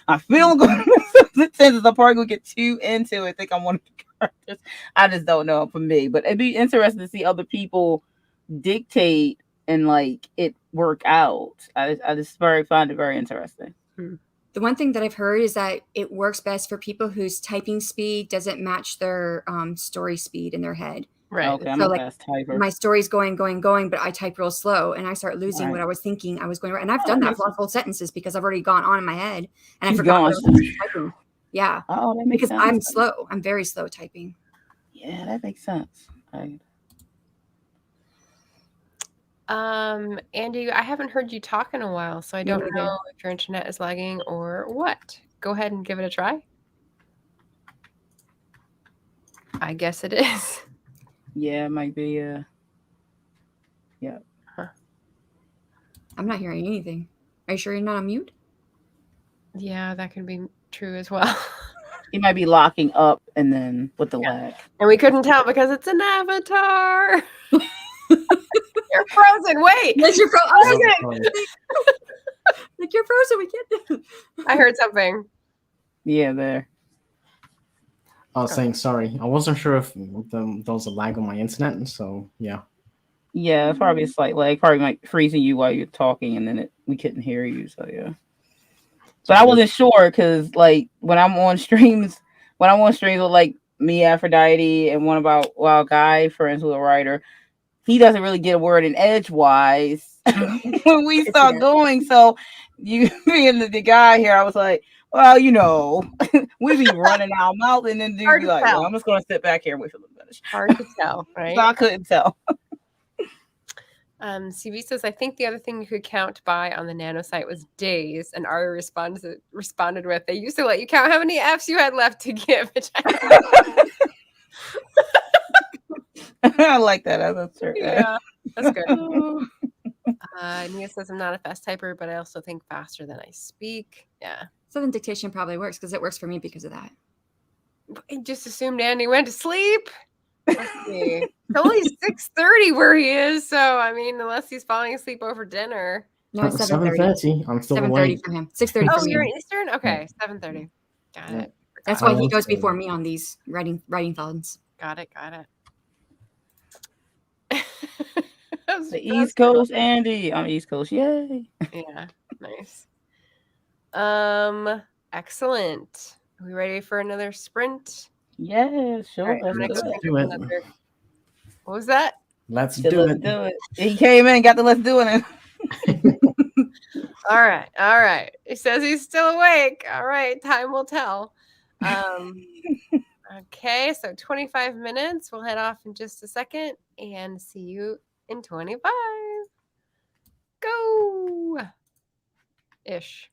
I feel I'm going to mess up the tense. I'm probably going to get too into it. Think I'm one of the characters. I just don't know for me. But it'd be interesting to see other people dictate and it work out. I just find it very interesting. The one thing that I've heard is that it works best for people whose typing speed doesn't match their story speed in their head. Right. Okay, I'm a fast typer. My story's going, but I type real slow and I start losing what I was thinking I was going to write. And I've done that for full sentences because I've already gone on in my head and I forgot what I was typing. Yeah. Oh, that makes sense. I'm slow. I'm very slow typing. Yeah, that makes sense. Right. Andy, I haven't heard you talk in a while, so I don't know if your internet is lagging or what. Go ahead and give it a try. I guess it is. Yeah, it might be. Yeah. Huh. I'm not hearing anything. Are you sure you're not on mute? Yeah, that could be true as well. He might be locking up and then with the lag. And we couldn't tell because it's an avatar. You're frozen. Wait. Yes, you're frozen. You're frozen. We can't do. I heard something. Yeah, there. I was saying sorry. I wasn't sure if there was a lag on my internet, so yeah. Yeah, it's probably a slight lag, probably like freezing you while you're talking, and then we couldn't hear you. So yeah, but I wasn't sure because like when I'm on streams with like me, Aphrodite, and one about Wild Guy, friends with a writer, he doesn't really get a word in edgewise when we start going. So you being the guy here, I was like, well, we be running our mouth, and then dude be like, well, I'm just gonna sit back here and wait for them to finish. Hard to tell, right? So I couldn't tell. CV says, I think the other thing you could count by on the nano site was days, and Ari responded with, they used to let you count how many Fs you had left to give. I like that as a shirt. Yeah, that's good. Nia says, I'm not a fast typer, but I also think faster than I speak. Yeah. So then dictation probably works because it works for me because of that. I just assumed Andy went to sleep. Let's see. It's only 6:30 where he is, so I mean, unless he's falling asleep over dinner. No, it's 7:30. I'm still 7:30 awake. for him. 6:30 Oh, for me. you're in Eastern? Okay, 7:30. Got it. That's why he goes before me on these writing phones. Got it. The East Coast, Andy. I'm East Coast. Yay. Yeah, nice. Excellent. Are we ready for another sprint? Yeah, sure. Right, Let's do it. What was that? Let's do it. He came in and got the let's do it. All right. He says he's still awake. All right, time will tell. Okay, so 25 minutes. We'll head off in just a second and see you in 25. Go! Ish.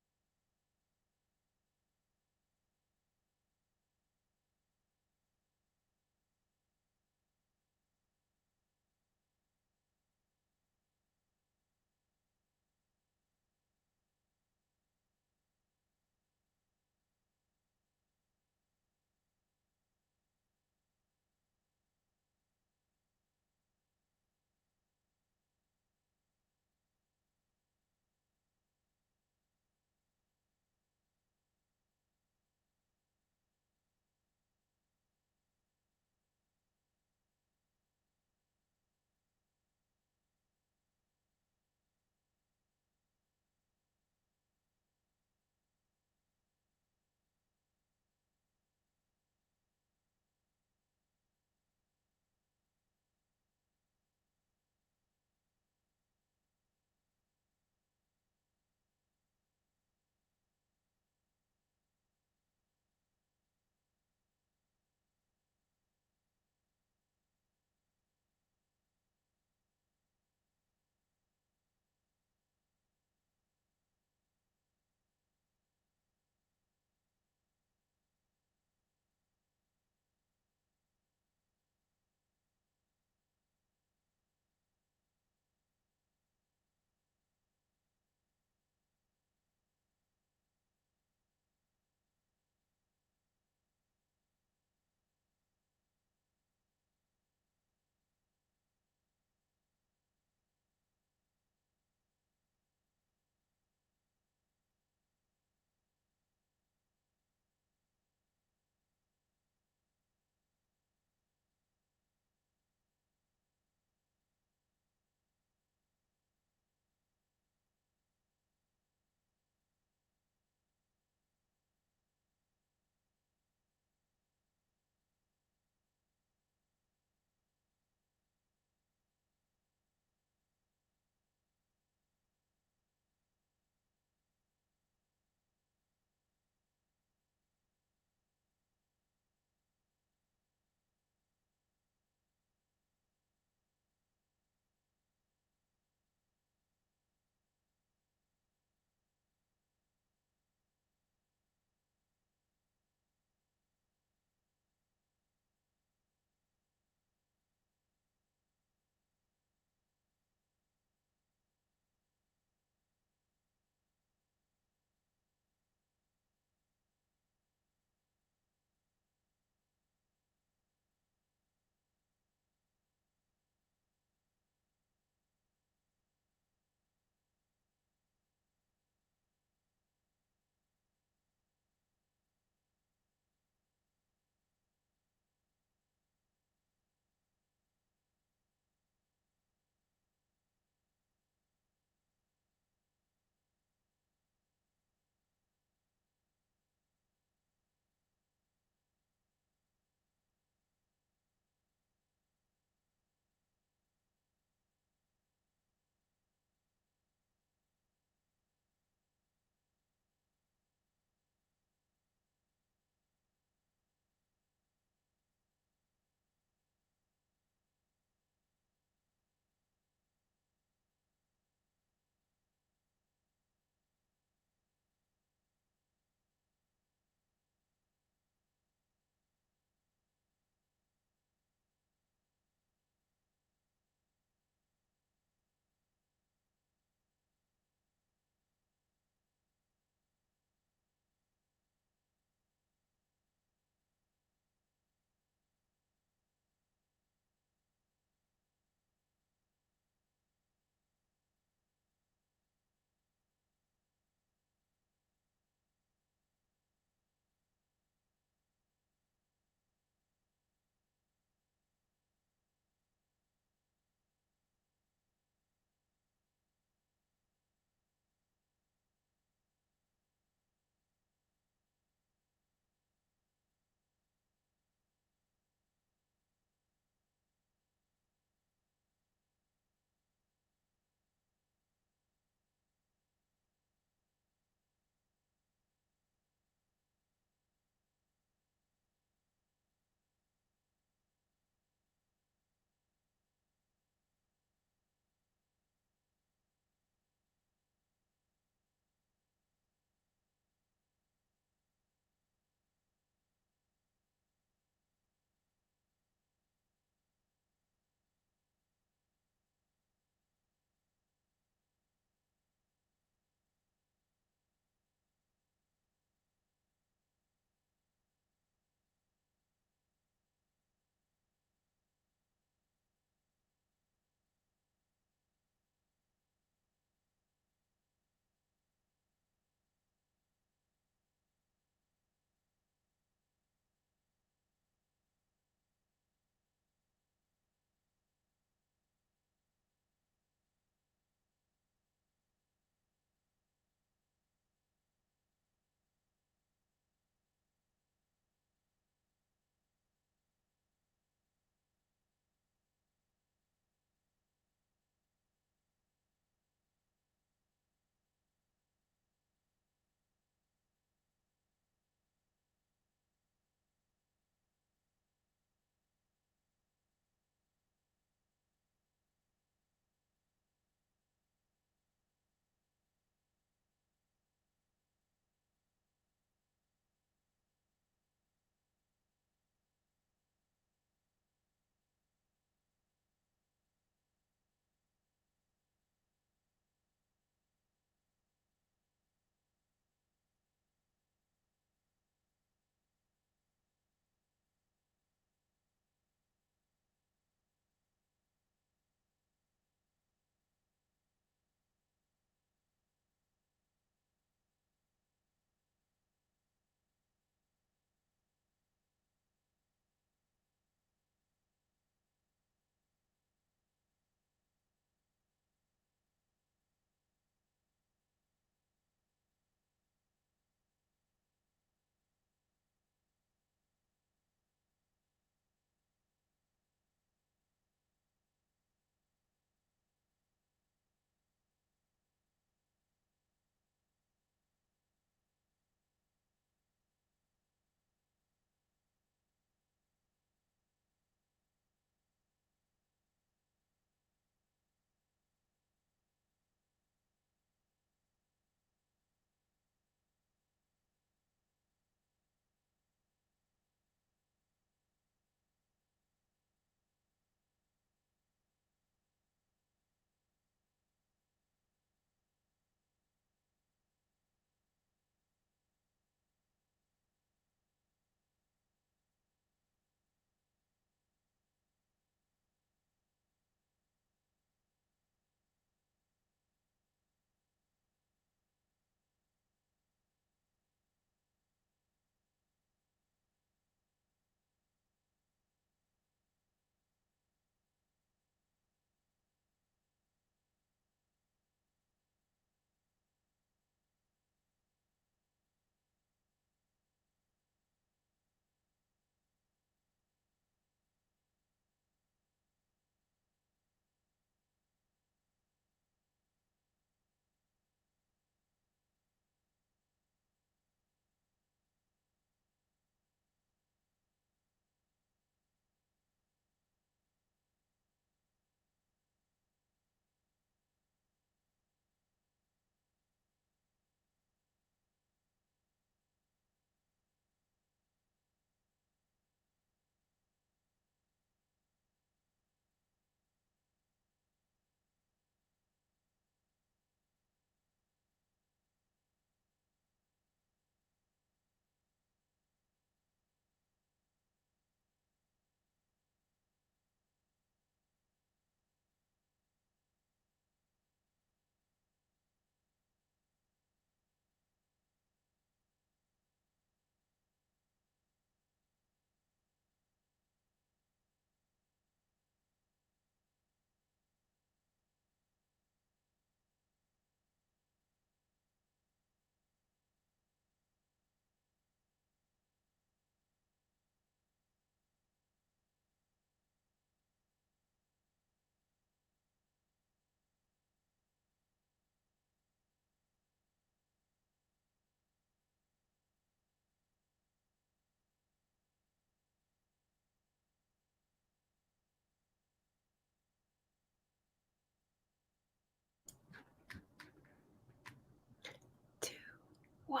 1.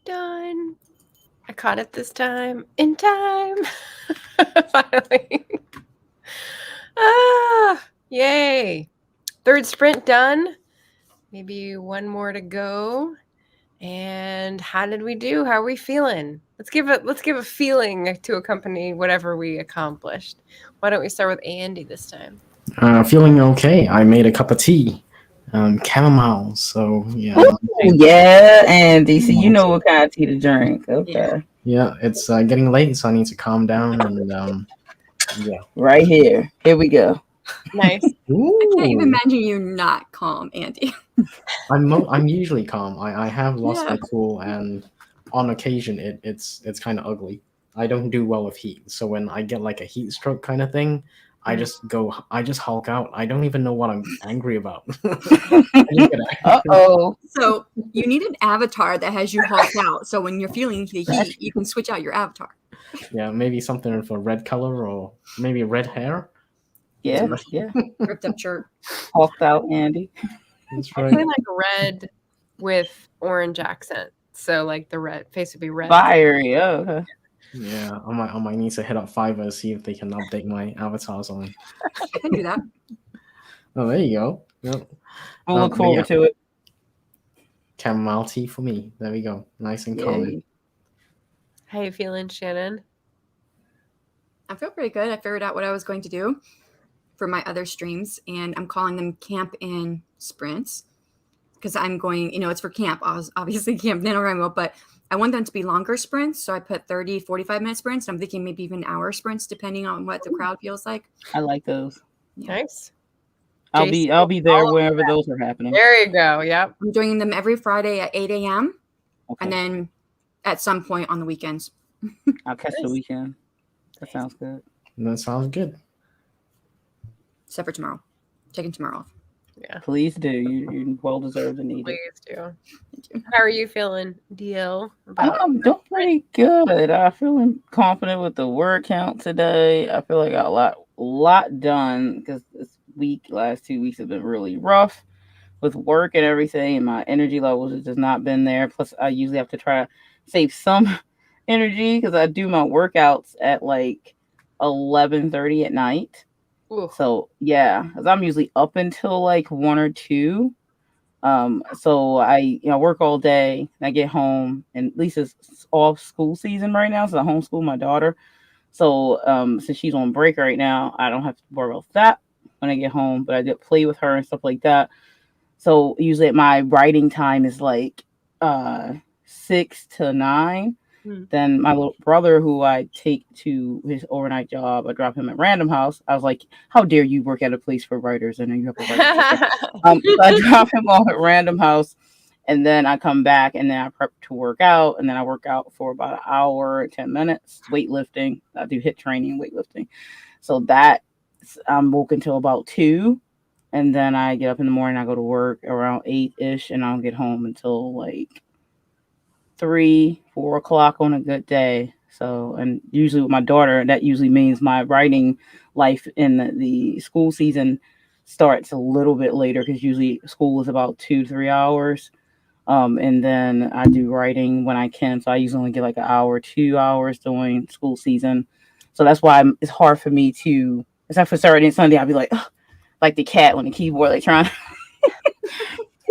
Done. I caught it this time. In time. Finally. Yay. 3rd sprint done. Maybe 1 more to go. And how did we do? How are we feeling? Let's give a feeling to accompany whatever we accomplished. Why don't we start with Andy this time? Feeling okay. I made a cup of tea, chamomile. So yeah. Oh, yeah, Andy. So you know what kind of tea to drink. Okay. Yeah, it's getting late, so I need to calm down and yeah. Right here. Here we go. Nice. I can't even imagine you not calm, Andy. I'm usually calm. I have lost my cool, and on occasion it's kind of ugly. I don't do well with heat, so when I get like a heat stroke kind of thing, I just hulk out. I don't even know what I'm angry about. Uh-oh. So you need an avatar that has you hulk out. So when you're feeling the heat, you can switch out your avatar. Yeah, maybe something for red color or maybe red hair. Yeah. Ripped up shirt. Hulked out, Andy. That's I right. feel like red with orange accent. So like the red face would be red. Fiery. Oh, okay. Yeah, I might need to hit up Fiverr, see if they can update my avatars on. I can do that. Oh, there you go. Yep. We'll look forward to it. Chamomile tea for me. There we go. Nice and calming. How you feeling, Shannon? I feel pretty good. I figured out what I was going to do for my other streams, and I'm calling them camp in sprints because I'm going, it's for camp, obviously Camp NaNoWriMo, but I want them to be longer sprints. So I put 30, 45-minute sprints. I'm thinking maybe even hour sprints, depending on what the crowd feels like. I like those. Yeah. Nice. I'll be there wherever those are happening. There you go. Yep. I'm doing them every Friday at 8 a.m. Okay. And then at some point on the weekends. I'll catch the weekend. That sounds good. That sounds good. Except for tomorrow. Taking tomorrow off. Yeah. Please do. You well deserved and need it. Please do. How are you feeling, DL? I'm doing pretty good. I'm feeling confident with the word count today. I feel like I got a lot done because last 2 weeks have been really rough with work and everything, and my energy levels have just not been there. Plus, I usually have to try to save some energy because I do my workouts at like 11:30 at night. Ooh. So yeah, because I'm usually up until like 1 or 2. So I work all day and I get home, and at least it's off school season right now, so I homeschool my daughter. So since she's on break right now, I don't have to worry about that when I get home, but I did play with her and stuff like that. So usually my writing time is like 6 to 9. Then my little brother, who I take to his overnight job, I drop him at Random House. I was like, how dare you work at a place for writers? I know you have a writer. So I drop him off at Random House, and then I come back, and then I prep to work out, and then I work out for about an hour, 10 minutes, weightlifting. I do HIIT training, weightlifting. So that I'm woke until about 2, and then I get up in the morning, I go to work around 8-ish, and I don't get home until like 3, 4 o'clock on a good day. So, and usually with my daughter, that usually means my writing life in the school season starts a little bit later because usually school is about 2 to 3 hours. And then I do writing when I can. So I usually only get like an hour, 2 hours during school season. So that's why it's hard for me to, except for Saturday and Sunday, I'll be like the cat on the keyboard, like trying to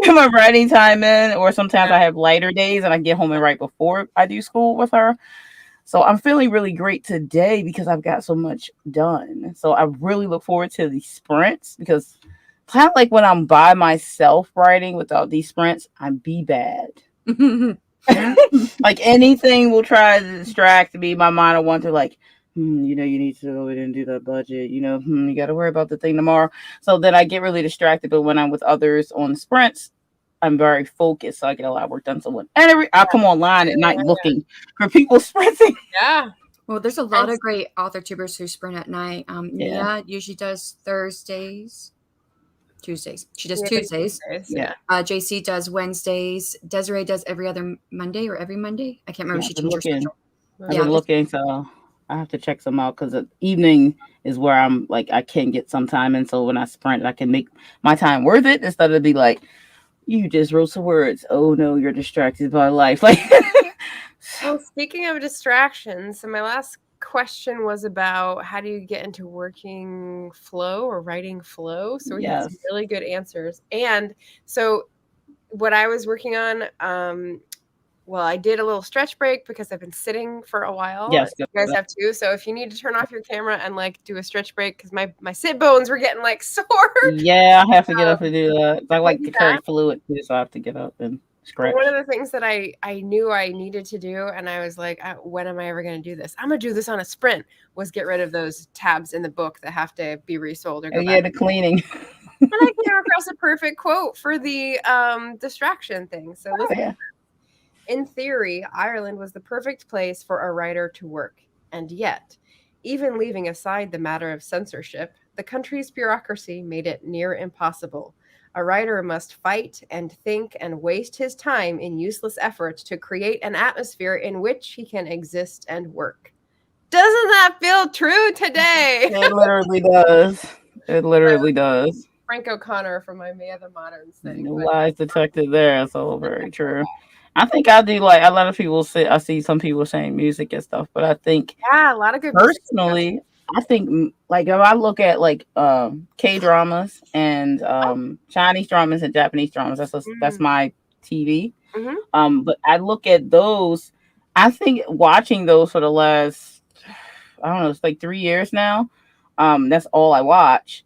get my writing time in, or sometimes I have lighter days and I get home and write before I do school with her. So I'm feeling really great today because I've got so much done. So I really look forward to these sprints because kind of like when I'm by myself writing without these sprints, I'm bad. Like anything will try to distract me. My mind will want to like, you need to go in and do the budget. You got to worry about the thing tomorrow. So then I get really distracted. But when I'm with others on the sprints, I'm very focused. So I get a lot of work done. So I come online at night looking for people sprinting. Yeah. Well, there's a lot of great author tubers who sprint at night. Nia usually does Tuesdays. She does Tuesdays. Yeah. JC does Wednesdays. Desiree does every other Monday or every Monday. I can't remember. She changed her schedule. I've been looking, so I have to check some out because the evening is where I'm like I can get some time, and so when I sprint, I can make my time worth it instead of be like, you just wrote some words. Oh no, you're distracted by life. Like, Well, speaking of distractions, so my last question was about how do you get into working flow or writing flow? So we had some yes, really good answers. And so what I was working on, well, I did a little stretch break because I've been sitting for a while. yes, You guys have too. So if you need to turn off your camera and like do a stretch break, because my sit bones were getting like sore. yeah. I have to get up and do that. I like do to carry that. fluid too, so I have to get up and But stretch. one of the things that I knew I needed to do, and I was like, when am I ever going to do this? I'm going to do this on a sprint, was get rid of those tabs in the book that have to be resold or go Yeah, back. the cleaning. And I came across a perfect quote for the distraction thing. So listen. Yeah. In theory, Ireland was the perfect place for a writer to work. And yet, even leaving aside the matter of censorship, the country's bureaucracy made it near impossible. A writer must fight and think and waste his time in useless efforts to create an atmosphere in which he can exist and work. Doesn't that feel true today? It literally does. It literally does. Frank O'Connor from my May of the Moderns thing. No But lies detected there. So very true. I think I do like a lot of people say. I see some people saying music and stuff, but I think yeah, a lot of good music. personally, I think like if I look at like K dramas and Chinese dramas and Japanese dramas, that's my TV. But I look at those. I think watching those for the last, I don't know, it's like 3 years now. That's all I watch.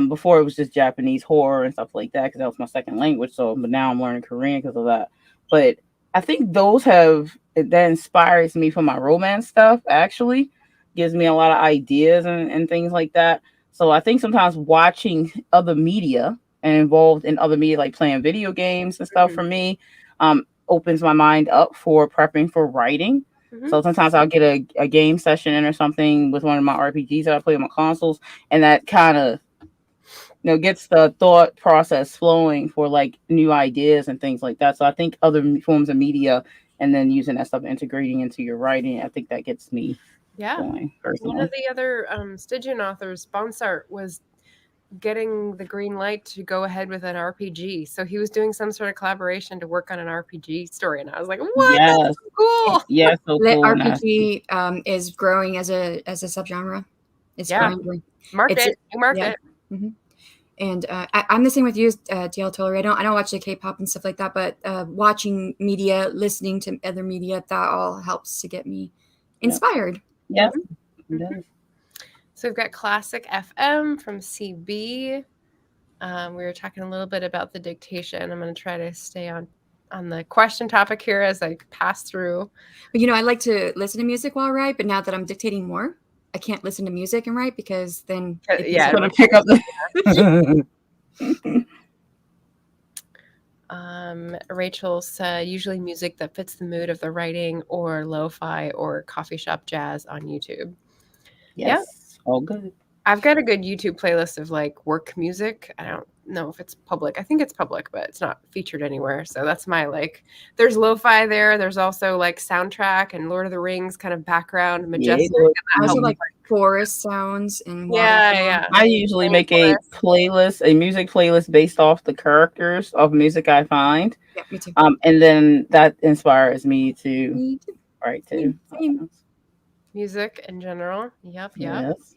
Before it was just Japanese horror and stuff like that because that was my second language. So, but now I'm learning Korean because of that. But I think that inspires me for my romance stuff. Actually, gives me a lot of ideas and things like that. So I think sometimes watching other media and involved in other media, like playing video games and stuff, for me, opens my mind up for prepping for writing. So sometimes I'll get a game session in or something with one of my RPGs that I play on my consoles, and that kind of gets the thought process flowing for like new ideas and things like that. So I think other forms of media and then using that stuff integrating into your writing, I think that gets me going personally. One of the other Stygian authors, Bonsart, was getting the green light to go ahead with an RPG. So he was doing some sort of collaboration to work on an RPG story. And I was like, what? Yes. That's so cool. Yes, so Lit cool. RPG is growing as a subgenre. It's growing. Market. And I'm the same with you, DL Tillery. I don't watch the K-pop and stuff like that, but watching media, listening to other media, that all helps to get me inspired. Yeah. So we've got Classic FM from CB. We were talking a little bit about the dictation. I'm going to try to stay on the question topic here as I pass through. But I like to listen to music while I write, but now that I'm dictating more, I can't listen to music and write because then it's going to pick up Rachel said usually music that fits the mood of the writing or lo-fi or coffee shop jazz on YouTube. Yes. All good. I've got a good YouTube playlist of like work music. I don't know if it's public. I think it's public, but it's not featured anywhere. So that's my there's lo-fi there. There's also like soundtrack and Lord of the Rings kind of background, majestic. I also like forest sounds and yeah. I usually make a music playlist based off the characters of music I find. Yeah, me too. And then that inspires me to write too. Same. Music in general. Yep. Yes.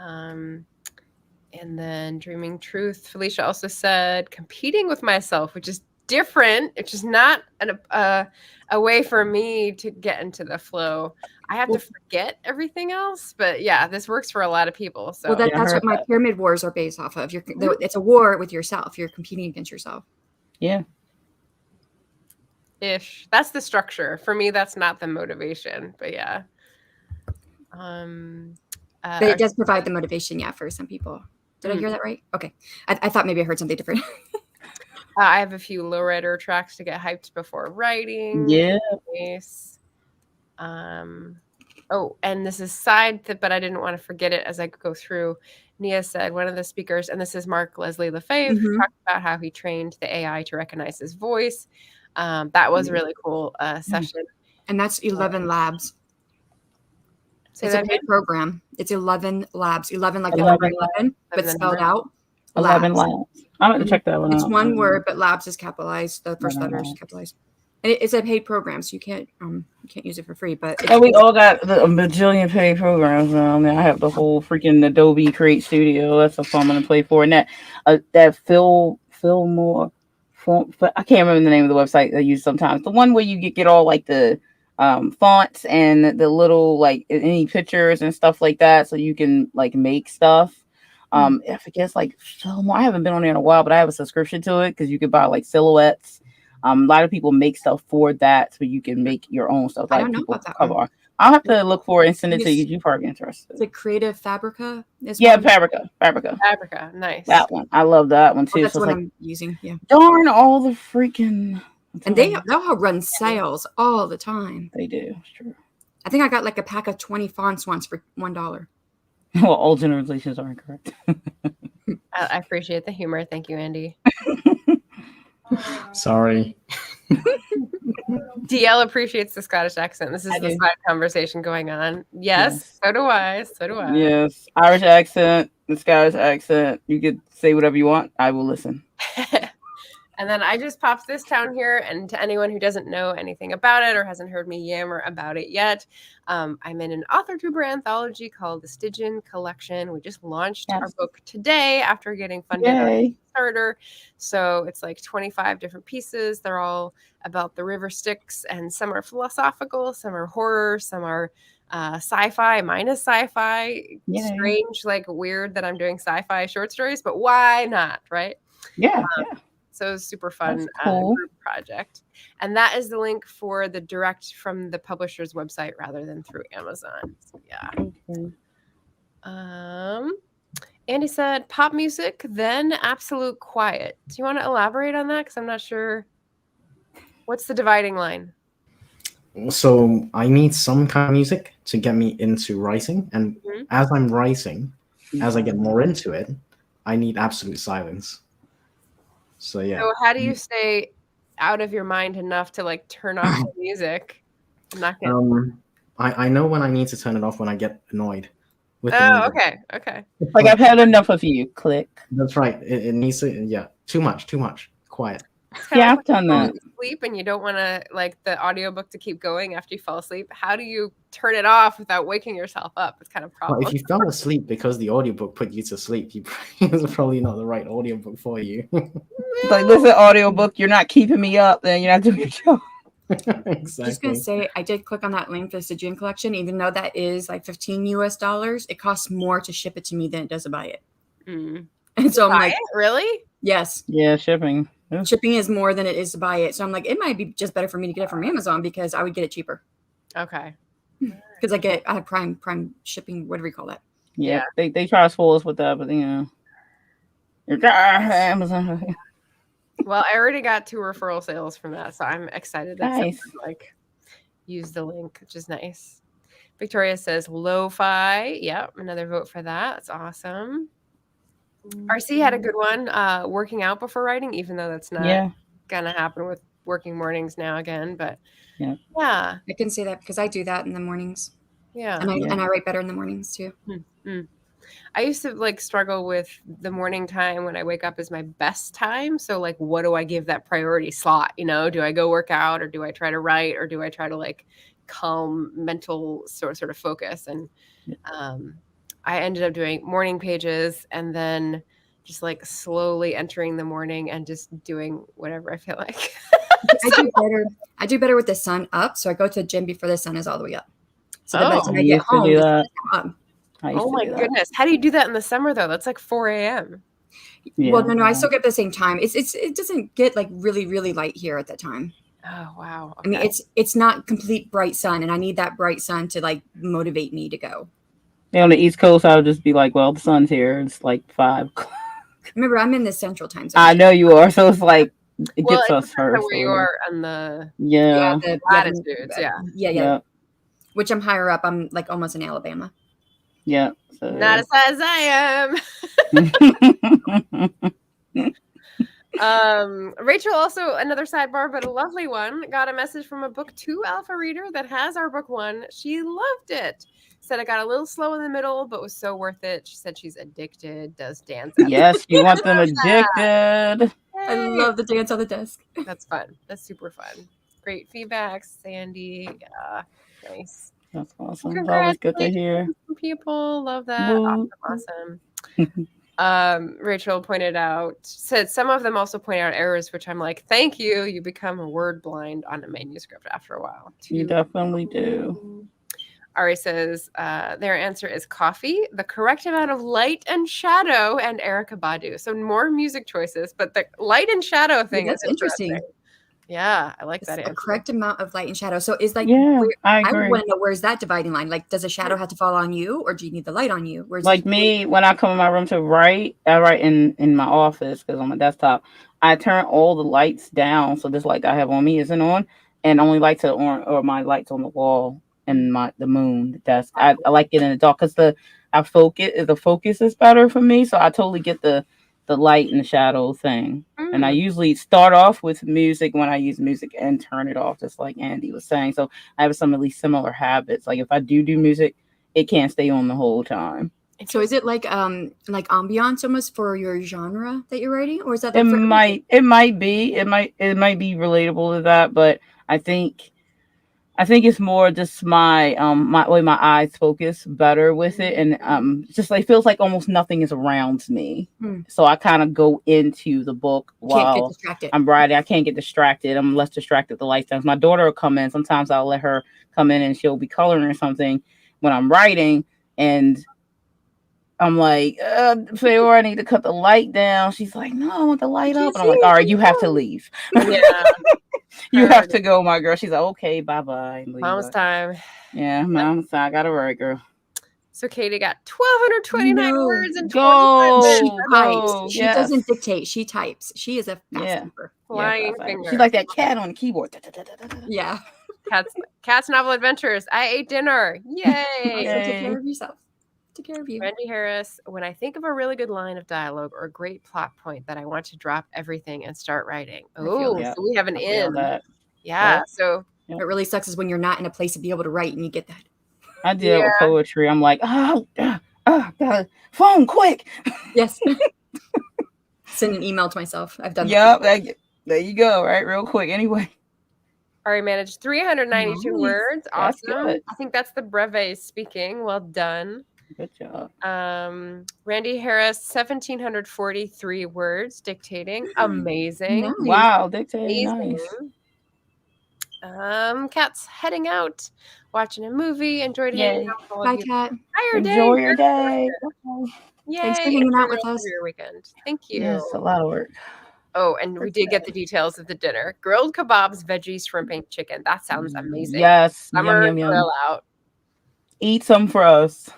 And then Dreaming Truth. Felicia also said competing with myself, which is different. It's just not a way for me to get into the flow. I have to forget everything else. But yeah, this works for a lot of people. So that's what my pyramid wars are based off of. It's a war with yourself. You're competing against yourself. Yeah. Ish. That's the structure. For me, that's not the motivation. But yeah. But it does provide the motivation, for some people. Did I hear that right? Okay. I thought maybe I heard something different. I have a few lowrider tracks to get hyped before writing. Yeah. Nice. And this is but I didn't want to forget it as I go through. Nia said one of the speakers, and this is Mark Leslie Lefebvre, talked about how he trained the AI to recognize his voice. That was a really cool session. And that's 11 labs. It's a paid program. It's 11 labs. 11 like the number 11, but spelled out. 11 Labs. Labs. I'm going to check that one It's out. one word, but Labs is capitalized. The first letter is Labs. capitalized. And it's a paid program, so you can't use it for free. But And we all got a bajillion paid programs. I have the whole freaking Adobe Create Studio. That's a fun one to play for. And that Phil Moore, but I can't remember the name of the website I use sometimes. The one where you get all like the fonts and the little like any pictures and stuff like that, so you can like make stuff. I forget, it's like Phil Moore. I haven't been on there in a while, but I have a subscription to it because you could buy like silhouettes. A lot of people make stuff for that, so you can make your own stuff. I don't know about that one. I'll have to look for it and send it to you. You're probably interested. The Creative Fabrica is Fabrica. Nice. That one. I love that one too. That's so what like, I'm using. Yeah. Darn all the freaking. And they'll run sales all the time. They do. It's true. I think I got like a pack of 20 fonts once for $1. Well, all generalizations are incorrect. I appreciate the humor. Thank you, Andy. Sorry. DL appreciates the Scottish accent. This is the side conversation going on. Yes, so do I. Yes, Irish accent, the Scottish accent. You could say whatever you want. I will listen. And then I just popped this down here, and to anyone who doesn't know anything about it or hasn't heard me yammer about it yet, I'm in an author-tuber anthology called the Stygian Collection. We just launched our book today after getting funded on Kickstarter. So it's like 25 different pieces. They're all about the river Styx, and some are philosophical, some are horror, some are sci-fi minus sci-fi. Strange, like weird that I'm doing sci-fi short stories, but why not, right? Yeah. So it was super fun cool. Group project. And that is the link for the direct from the publisher's website rather than through Amazon. So, Andy said pop music, then absolute quiet. Do you want to elaborate on that? Because I'm not sure. What's the dividing line? So I need some kind of music to get me into writing. And as I'm writing, as I get more into it, I need absolute silence. So yeah. So how do you stay out of your mind enough to like turn off the music? I'm not getting... I know when I need to turn it off when I get annoyed. With okay. Like I've had enough of you. Click. That's right. It needs to. Too much. Quiet. Yeah, I've done that. Sleep and you don't want to like the audiobook to keep going after you fall asleep. How do you turn it off without waking yourself up? It's kind of problem. Well, if you fell asleep because the audiobook put you to sleep, it's probably not the right audiobook for you. Like, listen, audiobook, you're not keeping me up, then you're not doing your job. Exactly. I was going to say, I did click on that link for the Stygian Collection, even though that is like $15 US. It costs more to ship it to me than it does to buy it. And so I'm like, really? Yes. Yeah, shipping. Shipping is more than it is to buy it. So I'm like, it might be just better for me to get it from Amazon because I would get it cheaper. Okay. Because I have prime shipping, whatever you call that. Yeah. They try to spoil us with that, but you're Amazon. Well, I already got 2 referral sales from that, so I'm excited that someone like use the link, which is nice. Victoria says lo-fi. Yep, another vote for that. That's awesome. RC had a good one, working out before writing, even though that's not gonna happen with working mornings now again. But yeah, I can say that because I do that in the mornings. Yeah, and I write better in the mornings too. I used to like struggle with the morning time when I wake up is my best time. So like, what do I give that priority slot? You know, do I go work out or do I try to write or do I try to like calm mental sort of focus? And I ended up doing morning pages and then just like slowly entering the morning and just doing whatever I feel like. I do better with the sun up. So I go to the gym before the sun is all the way up. So by the time I I get used to home, do that. Oh my goodness. How do you do that in the summer though? That's like 4 a.m. Yeah. Well, no, I still get the same time. It doesn't get like really, really light here at that time. Oh, wow. Okay. I mean, it's not complete bright sun, and I need that bright sun to like motivate me to go. Yeah, on the East Coast, I would just be like, well, the sun's here. It's like 5. Remember, I'm in the central time zone. I know you are. So it's like, it gets us first. Where you are on the the latitudes. Yeah. Which I'm higher up. I'm like almost in Alabama. Yeah. So. Not as high as I am. Rachel also, another sidebar, but a lovely one, got a message from a book 2 alpha reader that has our book 1. She loved it. Said I got a little slow in the middle, but was so worth it. She said she's addicted, does dance. Yes, you want them addicted. I love the dance on the desk. That's fun. That's super fun. Great feedback, Sandy. Yeah, nice. That's awesome. It's always good to hear. People love that. Awesome. Rachel pointed out, said some of them also point out errors, which I'm like, thank you. You become word blind on a manuscript after a while. You definitely do. Ari says their answer is coffee, the correct amount of light and shadow, and Erica Badu. So more music choices, but the light and shadow thing that's is interesting. Yeah, I like that answer. The correct amount of light and shadow. So is like, I would want to know, where's that dividing line? Like, does a shadow have to fall on you, or do you need the light on you? Where's like me, when I come in my room to write, I write in my office because on my desktop, I turn all the lights down. So this light that I have on me isn't on, and only lights are on, or my lights on the wall and the moon, the desk. I like it in the dark because the focus is better for me. So I totally get the light and the shadow thing. And I usually start off with music when I use music and turn it off, just like Andy was saying. So I have some at least similar habits. Like if I do music, it can't stay on the whole time. So is it like ambiance almost for your genre that you're writing, or is that it might be relatable to that, but I think it's more just my way my eyes focus better with it, and just like feels like almost nothing is around me. So I kind of go into the book while I'm writing. I can't get distracted. I'm less distracted with the lights down. My daughter will come in. Sometimes I'll let her come in and she'll be coloring or something when I'm writing, and I'm like, Fayor, I need to cut the light down. She's like, no, I want the light up. And I'm like, all right, you have to leave. Yeah. You have to go, my girl. She's like, okay, bye-bye. Mom's time. Yeah, mom's time. I got to write, girl. So Katie got 1,229 words and 25 minutes. She types. She doesn't dictate. She types. She is a fast typer. Flying finger. She's like that cat on the keyboard. Yeah. Cat's Novel Adventures. I ate dinner. Yay. Also, take care of yourself. Take care of you. Randy Harris, when I think of a really good line of dialogue or a great plot point that I want to drop everything and start writing. Oh, so we have an in. Yeah. So what really sucks is when you're not in a place to be able to write and you get that. I did with poetry. I'm like, God, phone quick. Yes. Send an email to myself. I've done that. Yep. There you go. Right. Real quick. Anyway. Ari managed 392 words. Awesome. I think that's the breve speaking. Well done. Good job. Randy Harris, 1,743 words dictating. Amazing. Nice. Wow, dictating. Nice. Cat's heading out, watching a movie. Enjoyed hanging out with all of you. Cat. Enjoy your day. Yay. Thanks for hanging out with us. Your weekend. Thank you. Yes, a lot of work. Oh, and we did get the details of the dinner. Grilled kebabs, veggies, shrimp, and chicken. That sounds amazing. Yes. Summer yum. grill out. Eat some for us.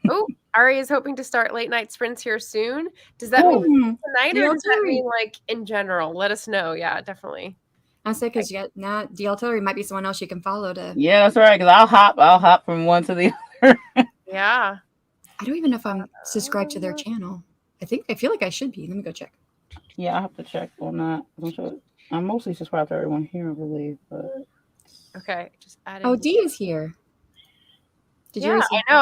Oh, Ari is hoping to start late night sprints here soon. Does that mean tonight or does that mean like in general? Let us know. Yeah, definitely. I say because now DL Tillery might be someone else you can follow to. Yeah, that's right. Because I'll hop from one to the other. Yeah. I don't even know if I'm subscribed to their channel. I feel like I should be. Let me go check. Yeah, I have to check on that. I'm mostly subscribed to everyone here, I believe. But okay, just adding. Oh, D is here. Did you? I know.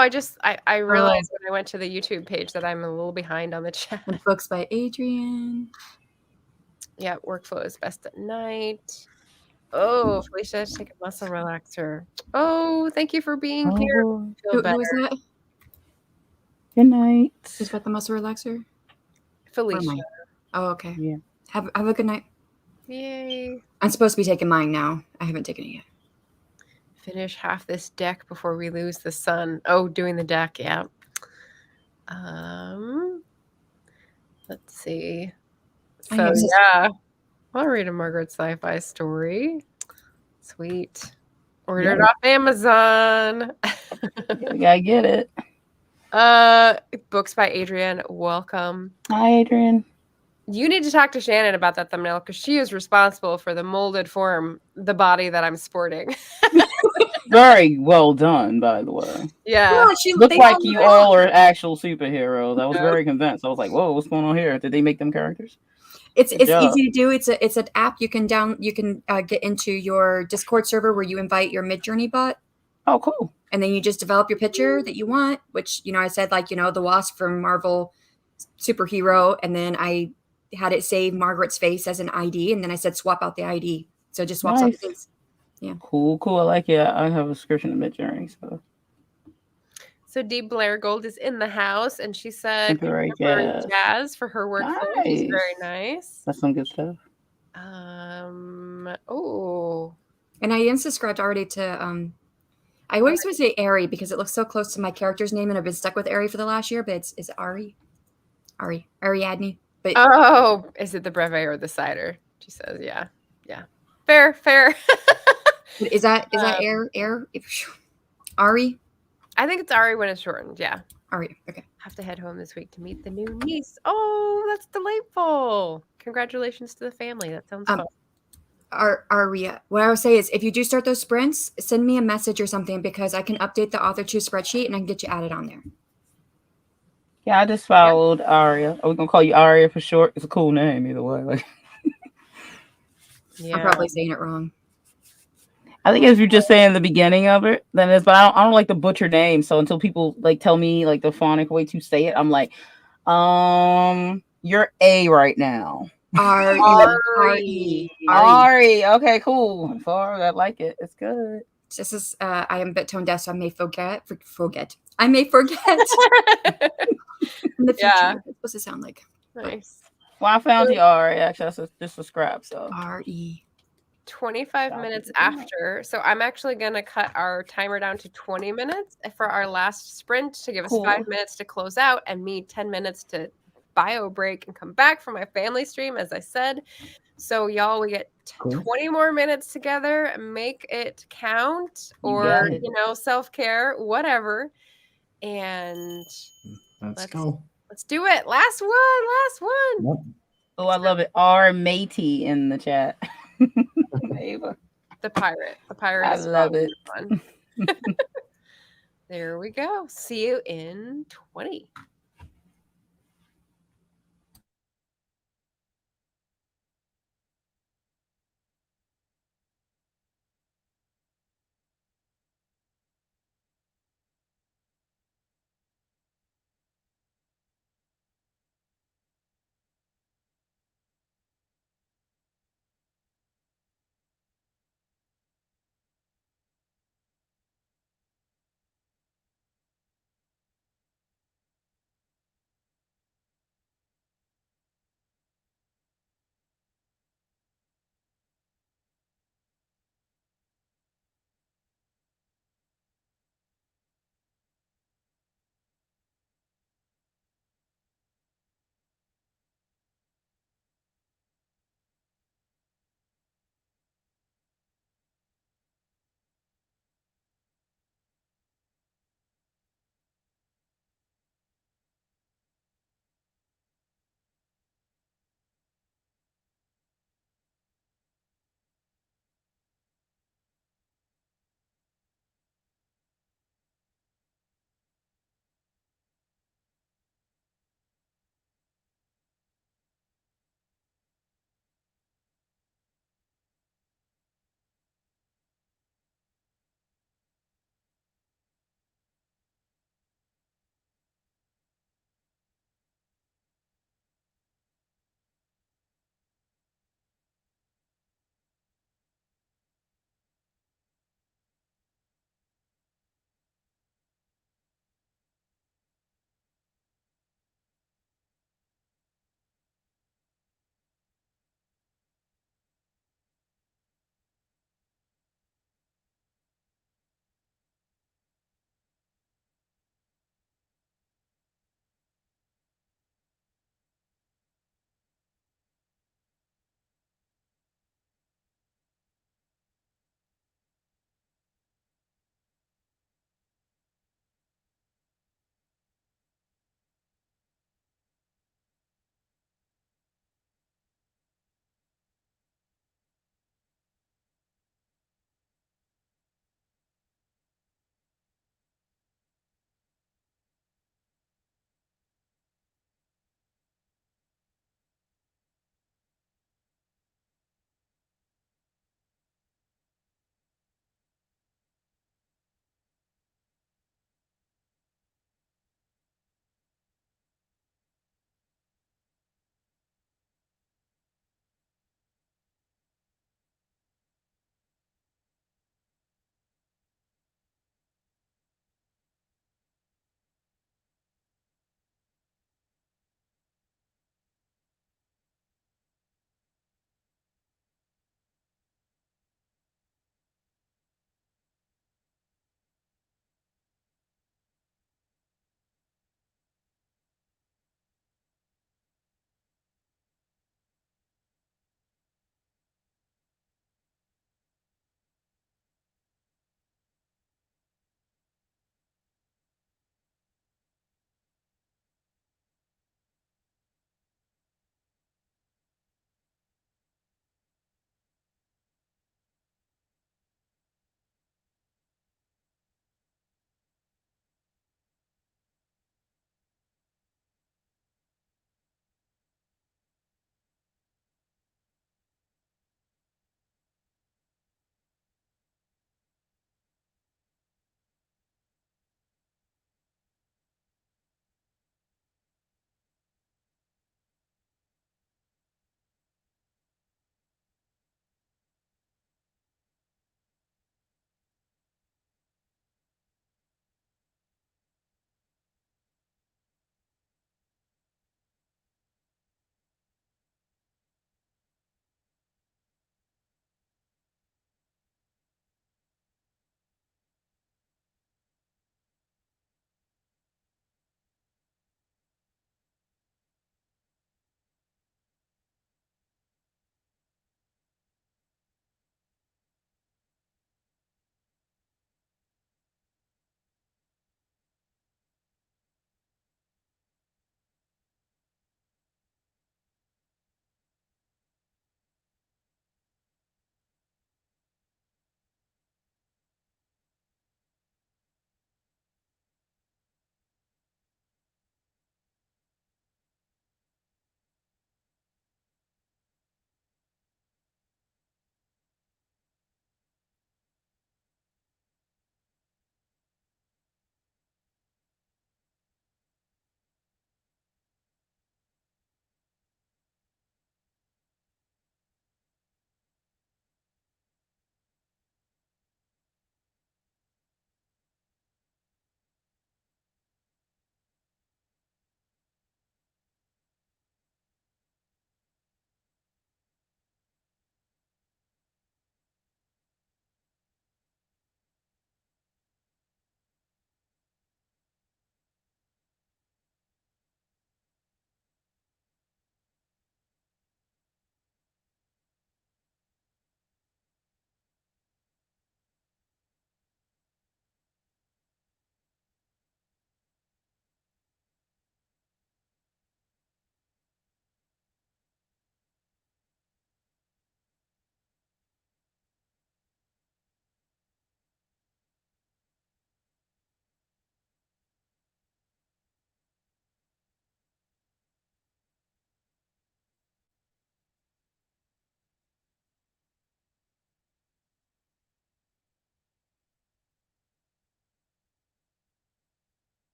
I realized when I went to the YouTube page that I'm a little behind on the chat. And books by Adrian. Yeah, workflow is best at night. Oh, Felicia has to take a muscle relaxer. Oh, thank you for being here. Who is that? Good night. Who's got the muscle relaxer? Felicia. Oh, okay. Yeah. Have a good night. Yay. I'm supposed to be taking mine now. I haven't taken it yet. Finish half this deck before we lose the sun. Oh, doing the deck, yeah. Let's see. So yeah, I'll read a Margaret sci-fi story. Sweet. Ordered off Amazon. You gotta get it. Books by Adrian. Welcome. Hi, Adrian. You need to talk to Shannon about that thumbnail because she is responsible for the molded form, the body that I'm sporting. Very well done, by the way. Yeah. Look like you all are actual superheroes. I was very convinced. I was like, whoa, what's going on here? Did they make them characters? It's Good job. easy to do. It's an app you can get into your Discord server where you invite your Midjourney bot, Oh, cool. and then you just develop your picture that you want. Which I said like the Wasp from Marvel superhero, and then I had it save Margaret's face as an ID, and then I said swap out the ID, so it just swaps out the Nice. face. Yeah. Cool. I like it. I have a subscription to Midjourney, so So Dee Blair Gold is in the house, and she said temporary contemporary jazz. jazz for her workflow, which is very Nice. nice. That's some good stuff. Oh. And I unsubscribed already to I always would say Ari because it looks so close to my character's name, and I've been stuck with Ari for the last year, but it's Ariadne. But Oh, is it the brevet or the cider? She says, yeah. Fair. is that Ari? I think it's Ari when it's shortened, yeah. Ari, okay. Have to head home this week to meet the new niece. Oh, that's delightful. Congratulations to the family. That sounds fun. Aria. What I would say is if you do start those sprints, send me a message or something because I can update the author to spreadsheet and I can get you added on there. Yeah, I just followed Aria. Are we gonna call you Aria for short? It's a cool name either way. Like, I'm probably saying it wrong. I think if you're just saying the beginning of it, then it's. But I don't like the butcher name. So until people like tell me like the phonic way to say it, I'm like, you're A right now. Ari. Okay, cool. I like it. It's good. This is I am a bit tone deaf, so I may forget. I may forget in the future. Yeah. What's it supposed to sound like? Nice. Well, I found the R. Actually, that's just a scrap. So R-E. 25 minutes after. So I'm actually going to cut our timer down to 20 minutes for our last sprint to give us 5 minutes to close out and me 10 minutes to bio break and come back for my family stream, as I said. So y'all, we get 20 more minutes together. Make it count, or self-care, whatever. And let's go. Let's do it. Last one. Yep. Oh, I love it. R matey in the chat. The pirate. I love it. Fun. There we go. See you in 20.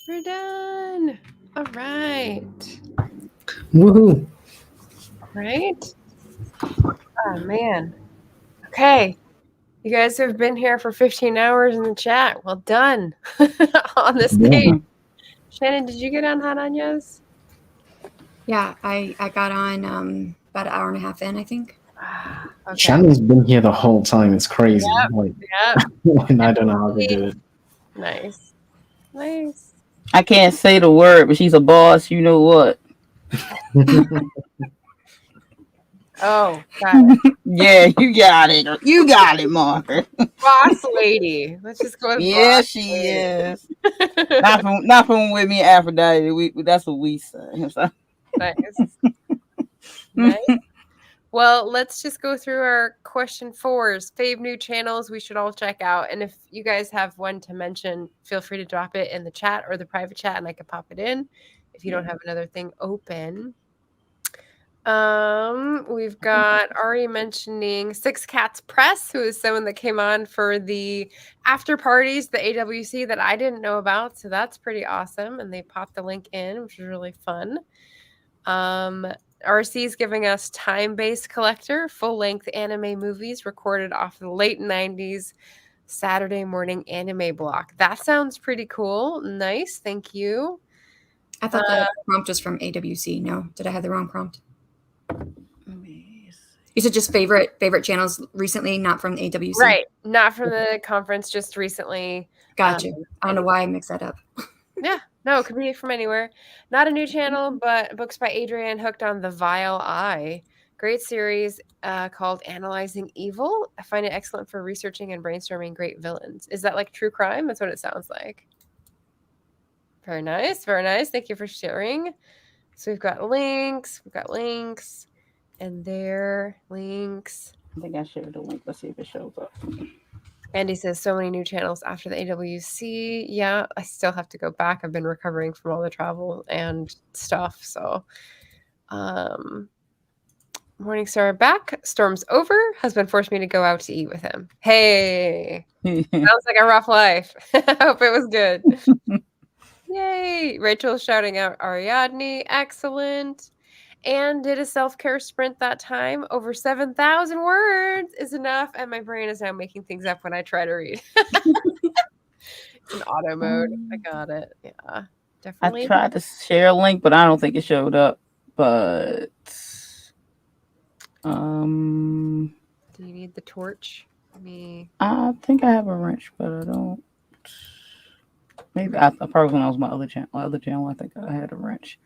We're done. All right. Woohoo! Right? Oh, man. Okay. You guys have been here for 15 hours in the chat. Well done on the stage. Yeah. Shannon, did you get on Hot Onions? Yeah, I got on about an hour and a half in, I think. Okay. Shannon's been here the whole time. It's crazy. Yep. Like, Yep. and I don't know how they do it. Nice. Nice. I can't say the word, but she's a boss. You know what? Oh, got it. Yeah, you got it. You got it, Margaret. Boss lady. Let's just go with Yeah, boss she lady. is. Not from with me and Aphrodite. That's what we say. So. Nice. Nice. Well, let's just go through our question 4s. Fave new channels we should all check out. And if you guys have one to mention, feel free to drop it in the chat or the private chat and I can pop it in if you don't have another thing open. We've got Ari mentioning Six Cats Press, who is someone that came on for the after parties, the AWC that I didn't know about. So that's pretty awesome. And they popped the link in, which is really fun. RC is giving us Time-Based Collector, full-length anime movies recorded off the late 90s Saturday morning anime block. That sounds pretty cool. Nice. Thank you. I thought the prompt was from AWC. No, did I have the wrong prompt? You said just favorite channels recently, not from the AWC? Right. Not from the conference, just recently. Gotcha. I don't know why I mixed that up. Yeah. No, it could be from anywhere. Not a new channel, but books by Adrienne hooked on The Vile Eye. Great series called Analyzing Evil. I find it excellent for researching and brainstorming great villains. Is that like true crime? That's what it sounds like. Very nice. Very nice. Thank you for sharing. So we've got links. And there, links. I think I shared the link. Let's see if it shows up. Andy says so many new channels after the AWC. Yeah, I still have to go back. I've been recovering from all the travel and stuff. So, Morningstar back. Storm's over. Husband forced me to go out to eat with him. Hey, sounds like a rough life. I hope it was good. Yay. Rachel's shouting out Ariadne. Excellent. And did a self-care sprint that time. Over 7,000 words is enough. And my brain is now making things up when I try to read. It's in auto mode. I got it. Yeah, definitely. I tried to share a link, but I don't think it showed up. But do you need the torch? I think I have a wrench, but I don't. Maybe I probably when I was my other channel, I think I had a wrench.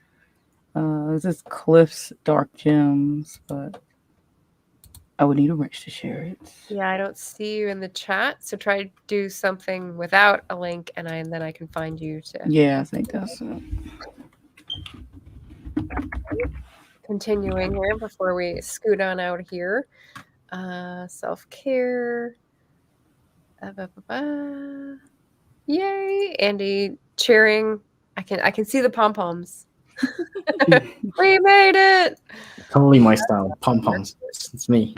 This is Cliff's Dark Gems, but I would need a wrench to share it. Yeah, I don't see you in the chat, so try to do something without a link, and then I can find you to. Yeah, I think that's it. Continuing here before we scoot on out of here. Self-care. Yay! Andy cheering. I can see the pom-poms. We made it! Totally my style. Pom-poms. It's me.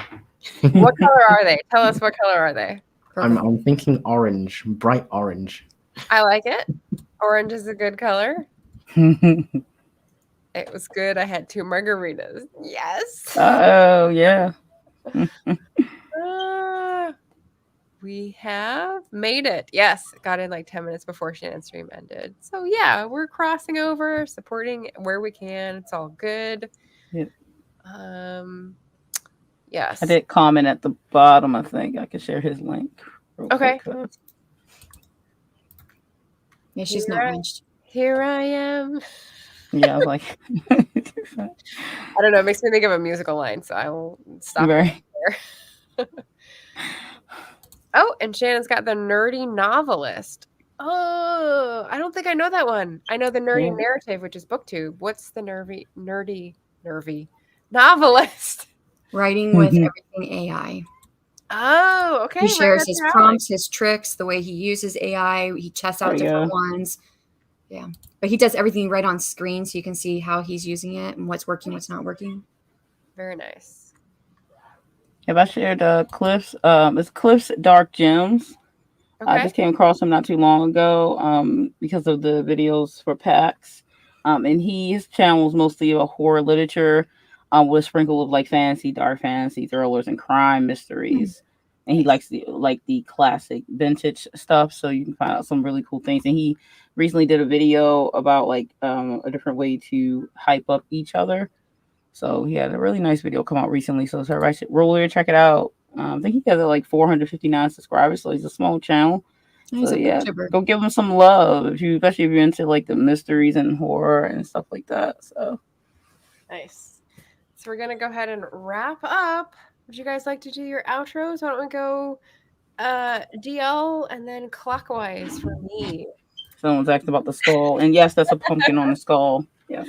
What color are they? Tell us what color are they? I'm thinking orange, bright orange. I like it. Orange is a good color. It was good. I had 2 margaritas. Yes. Oh, yeah. We have made it. Yes. Got in like 10 minutes before Shannon's stream ended. So yeah, we're crossing over, supporting where we can. It's all good. Yeah. Yes. I did comment at the bottom. I think I could share his link. Okay. Quick. Yeah, she's not wrenched. Here I am. Yeah, I was like, I don't know. It makes me think of a musical line, so I will stop right there. Oh, and Shannon's got the Nerdy Novelist. Oh, I don't think I know that one. I know the Nerdy Narrative, which is Booktube. What's the nerdy Novelist? Writing with everything AI. Oh, okay. He shares his prompts, his tricks, the way he uses AI. He tests out different ones. Yeah. But he does everything right on screen, so you can see how he's using it and what's working, what's not working. Very nice. Have I shared Cliff's? It's Cliff's Dark Gems. I Okay. just came across him not too long ago because of the videos for PAX. And his channel is mostly about horror literature with a sprinkle of like fantasy, dark fantasy, thrillers, and crime mysteries. And he likes the classic vintage stuff, so you can find out some really cool things. And he recently did a video about like a different way to hype up each other. So he had a really nice video come out recently. So everybody should roll there, check it out. I think he has like 459 subscribers, so he's a small channel. He's So a yeah, booktuber. go give him some love especially if you're into like the mysteries and horror and stuff like that. So Nice. So we're gonna go ahead and wrap up. Would you guys like to do your outros? Why don't we go DL and then clockwise for me? someone's asked about the skull, and yes, that's a pumpkin on the skull. Yes.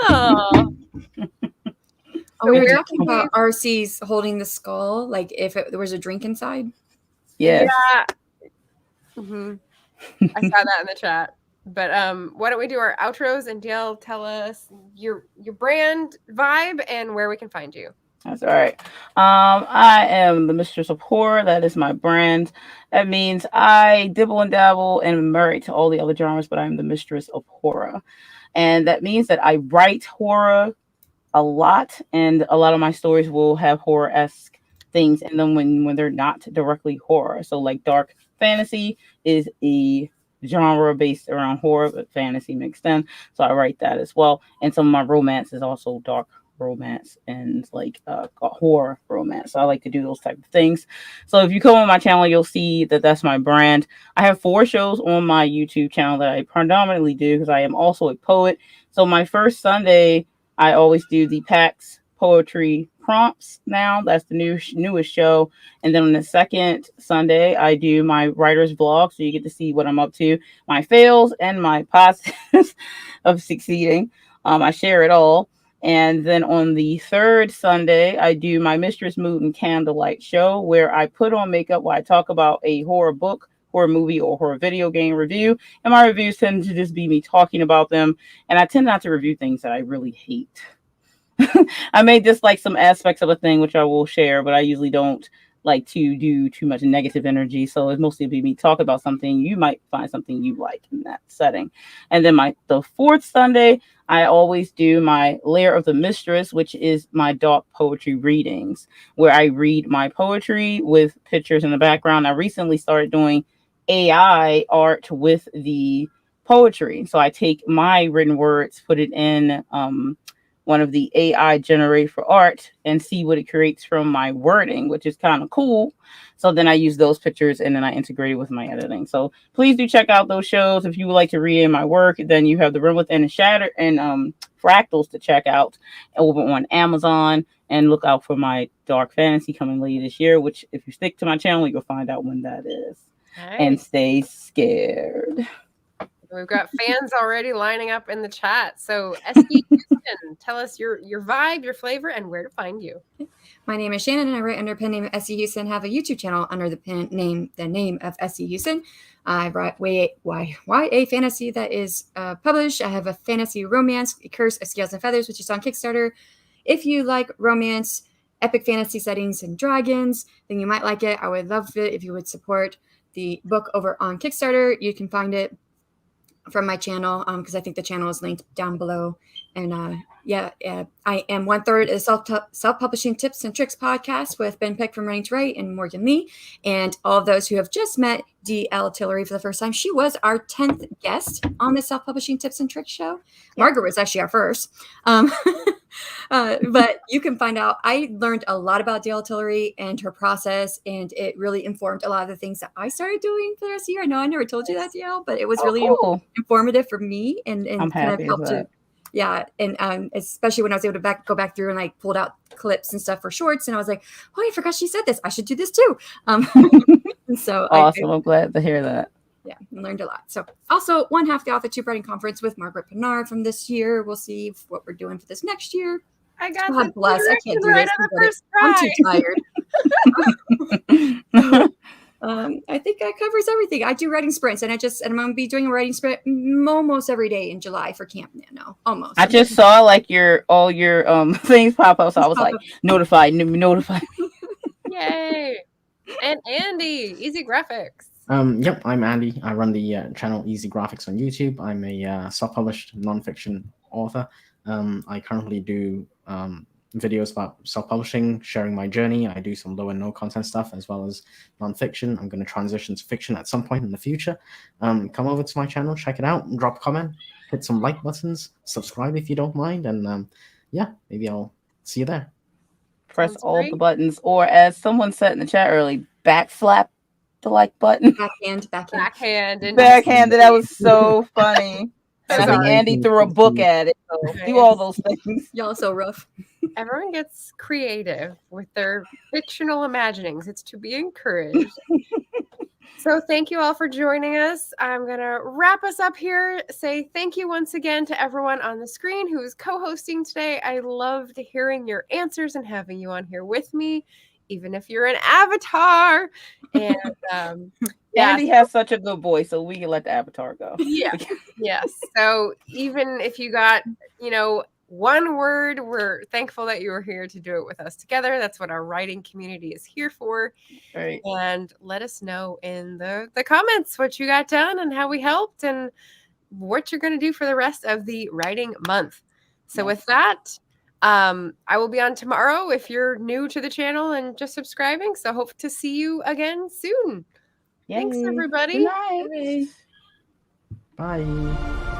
Oh, We were where talking can we- about RC's holding the skull, like if there was a drink inside. Yes. Yeah. I saw that in the chat. But why don't we do our outros and DL tell us your brand vibe and where we can find you. That's all right. I am the Mistress of Horror. That is my brand. That means I dibble and dabble and am married to all the other genres, but I'm the Mistress of Horror. And that means that I write horror a lot, and a lot of my stories will have horror-esque things in them when they're not directly horror. So like dark fantasy is a genre based around horror, but fantasy mixed in. So I write that as well. And some of my romance is also dark romance and like horror romance. So I like to do those type of things. So if you come on my channel, you'll see that that's my brand. I have 4 shows on my YouTube channel that I predominantly do because I am also a poet. So my first Sunday, I always do the PAX poetry prompts now. That's the newest show. And then on the second Sunday, I do my writer's vlog. So you get to see what I'm up to, my fails and my positives of succeeding. I share it all. And then on the third Sunday, I do my Mistress Mood and Candlelight show where I put on makeup while I talk about a horror book, horror movie, or horror video game review. And my reviews tend to just be me talking about them. And I tend not to review things that I really hate. I may dislike some aspects of a thing, which I will share, but I usually don't like to do too much negative energy. So it's mostly be me talk about something. You might find something you like in that setting. And then the fourth Sunday, I always do my Lair of the Mistress, which is my dark poetry readings, where I read my poetry with pictures in the background. I recently started doing AI art with the poetry. So I take my written words, put it in one of the AI generated for art and see what it creates from my wording, which is kind of cool. So then I use those pictures and then I integrate it with my editing. So please do check out those shows. If you would like to read in my work, then you have The Room Within and Shatter and Fractals to check out over on Amazon, and look out for my dark fantasy coming later this year, which if you stick to my channel, you'll find out when that is. Nice. And stay scared. We've got fans already lining up in the chat. So, SB Houston, tell us your vibe, your flavor, and where to find you. My name is Shannon, and I write under pen name SC Houston. Have a YouTube channel under the name of SC Houston. I write YA fantasy that is published. I have a fantasy romance, Curse of Scales and Feathers, which is on Kickstarter. If you like romance, epic fantasy settings, and dragons, then you might like it. I would love it if you would support the book over on Kickstarter. You can find it from my channel because I think the channel is linked down below. And I am 1/3 of self-publishing tips and tricks podcast with Ben Peck from Running to Write and Morgan Lee, and all of those who have just met DL Tillery for the first time. She was our 10th guest on the self-publishing tips and tricks show. Margaret was actually our first. But you can find out. I learned a lot about DL Tillery and her process, and it really informed a lot of the things that I started doing for the rest of the year. I know I never told you that, DL, but it was really cool. informative for me, and I'm kind of happy helped with to. that. Yeah, and especially when I was able to go back through and like pulled out clips and stuff for shorts, and I was like, oh, I forgot she said this. I should do this too. So awesome. I'm glad to hear that. Yeah, I learned a lot. So also one half the Author Tube Writing Conference with Margaret Pinard from this year. We'll see what we're doing for this next year. I got God bless. I can't do right this. on the first I'm too tired. I think that covers everything. I do writing sprints, and I'm going to be doing a writing sprint almost every day in July for Camp Nano. Almost. I just saw like all your things pop up, so I was like, notified. Yay! And Andy, Easy Graphics. Yep, I'm Andy. I run the channel Easy Graphics on YouTube. I'm a self-published nonfiction author. I currently do videos about self-publishing, sharing my journey. I do some low and no content stuff as well as nonfiction. I'm going to transition to fiction at some point in the future. Come over to my channel, check it out, drop a comment, hit some like buttons, subscribe if you don't mind, and yeah, maybe I'll see you there. Press Sounds all great. the buttons, or as someone said in the chat early, backflap the like button. Backhand and Backhanded. That was so funny. And I think Sorry. Andy threw a book at it. So do all those things. Y'all so rough. Everyone gets creative with their fictional imaginings. It's to be encouraged. So thank you all for joining us. I'm going to wrap us up here. Say thank you once again to everyone on the screen who is co-hosting today. I loved hearing your answers and having you on here with me, even if you're an avatar. And Andy has such a good voice, so we can let the avatar go. Yeah. Yes. So even if you got, one word, we're thankful that you were here to do it with us together. That's what our writing community is here for. Right. And let us know in the comments what you got done and how we helped and what you're going to do for the rest of the writing month. So with that, I will be on tomorrow if you're new to the channel and just subscribing. So hope to see you again soon. Yay. Thanks, everybody. Good night. Bye.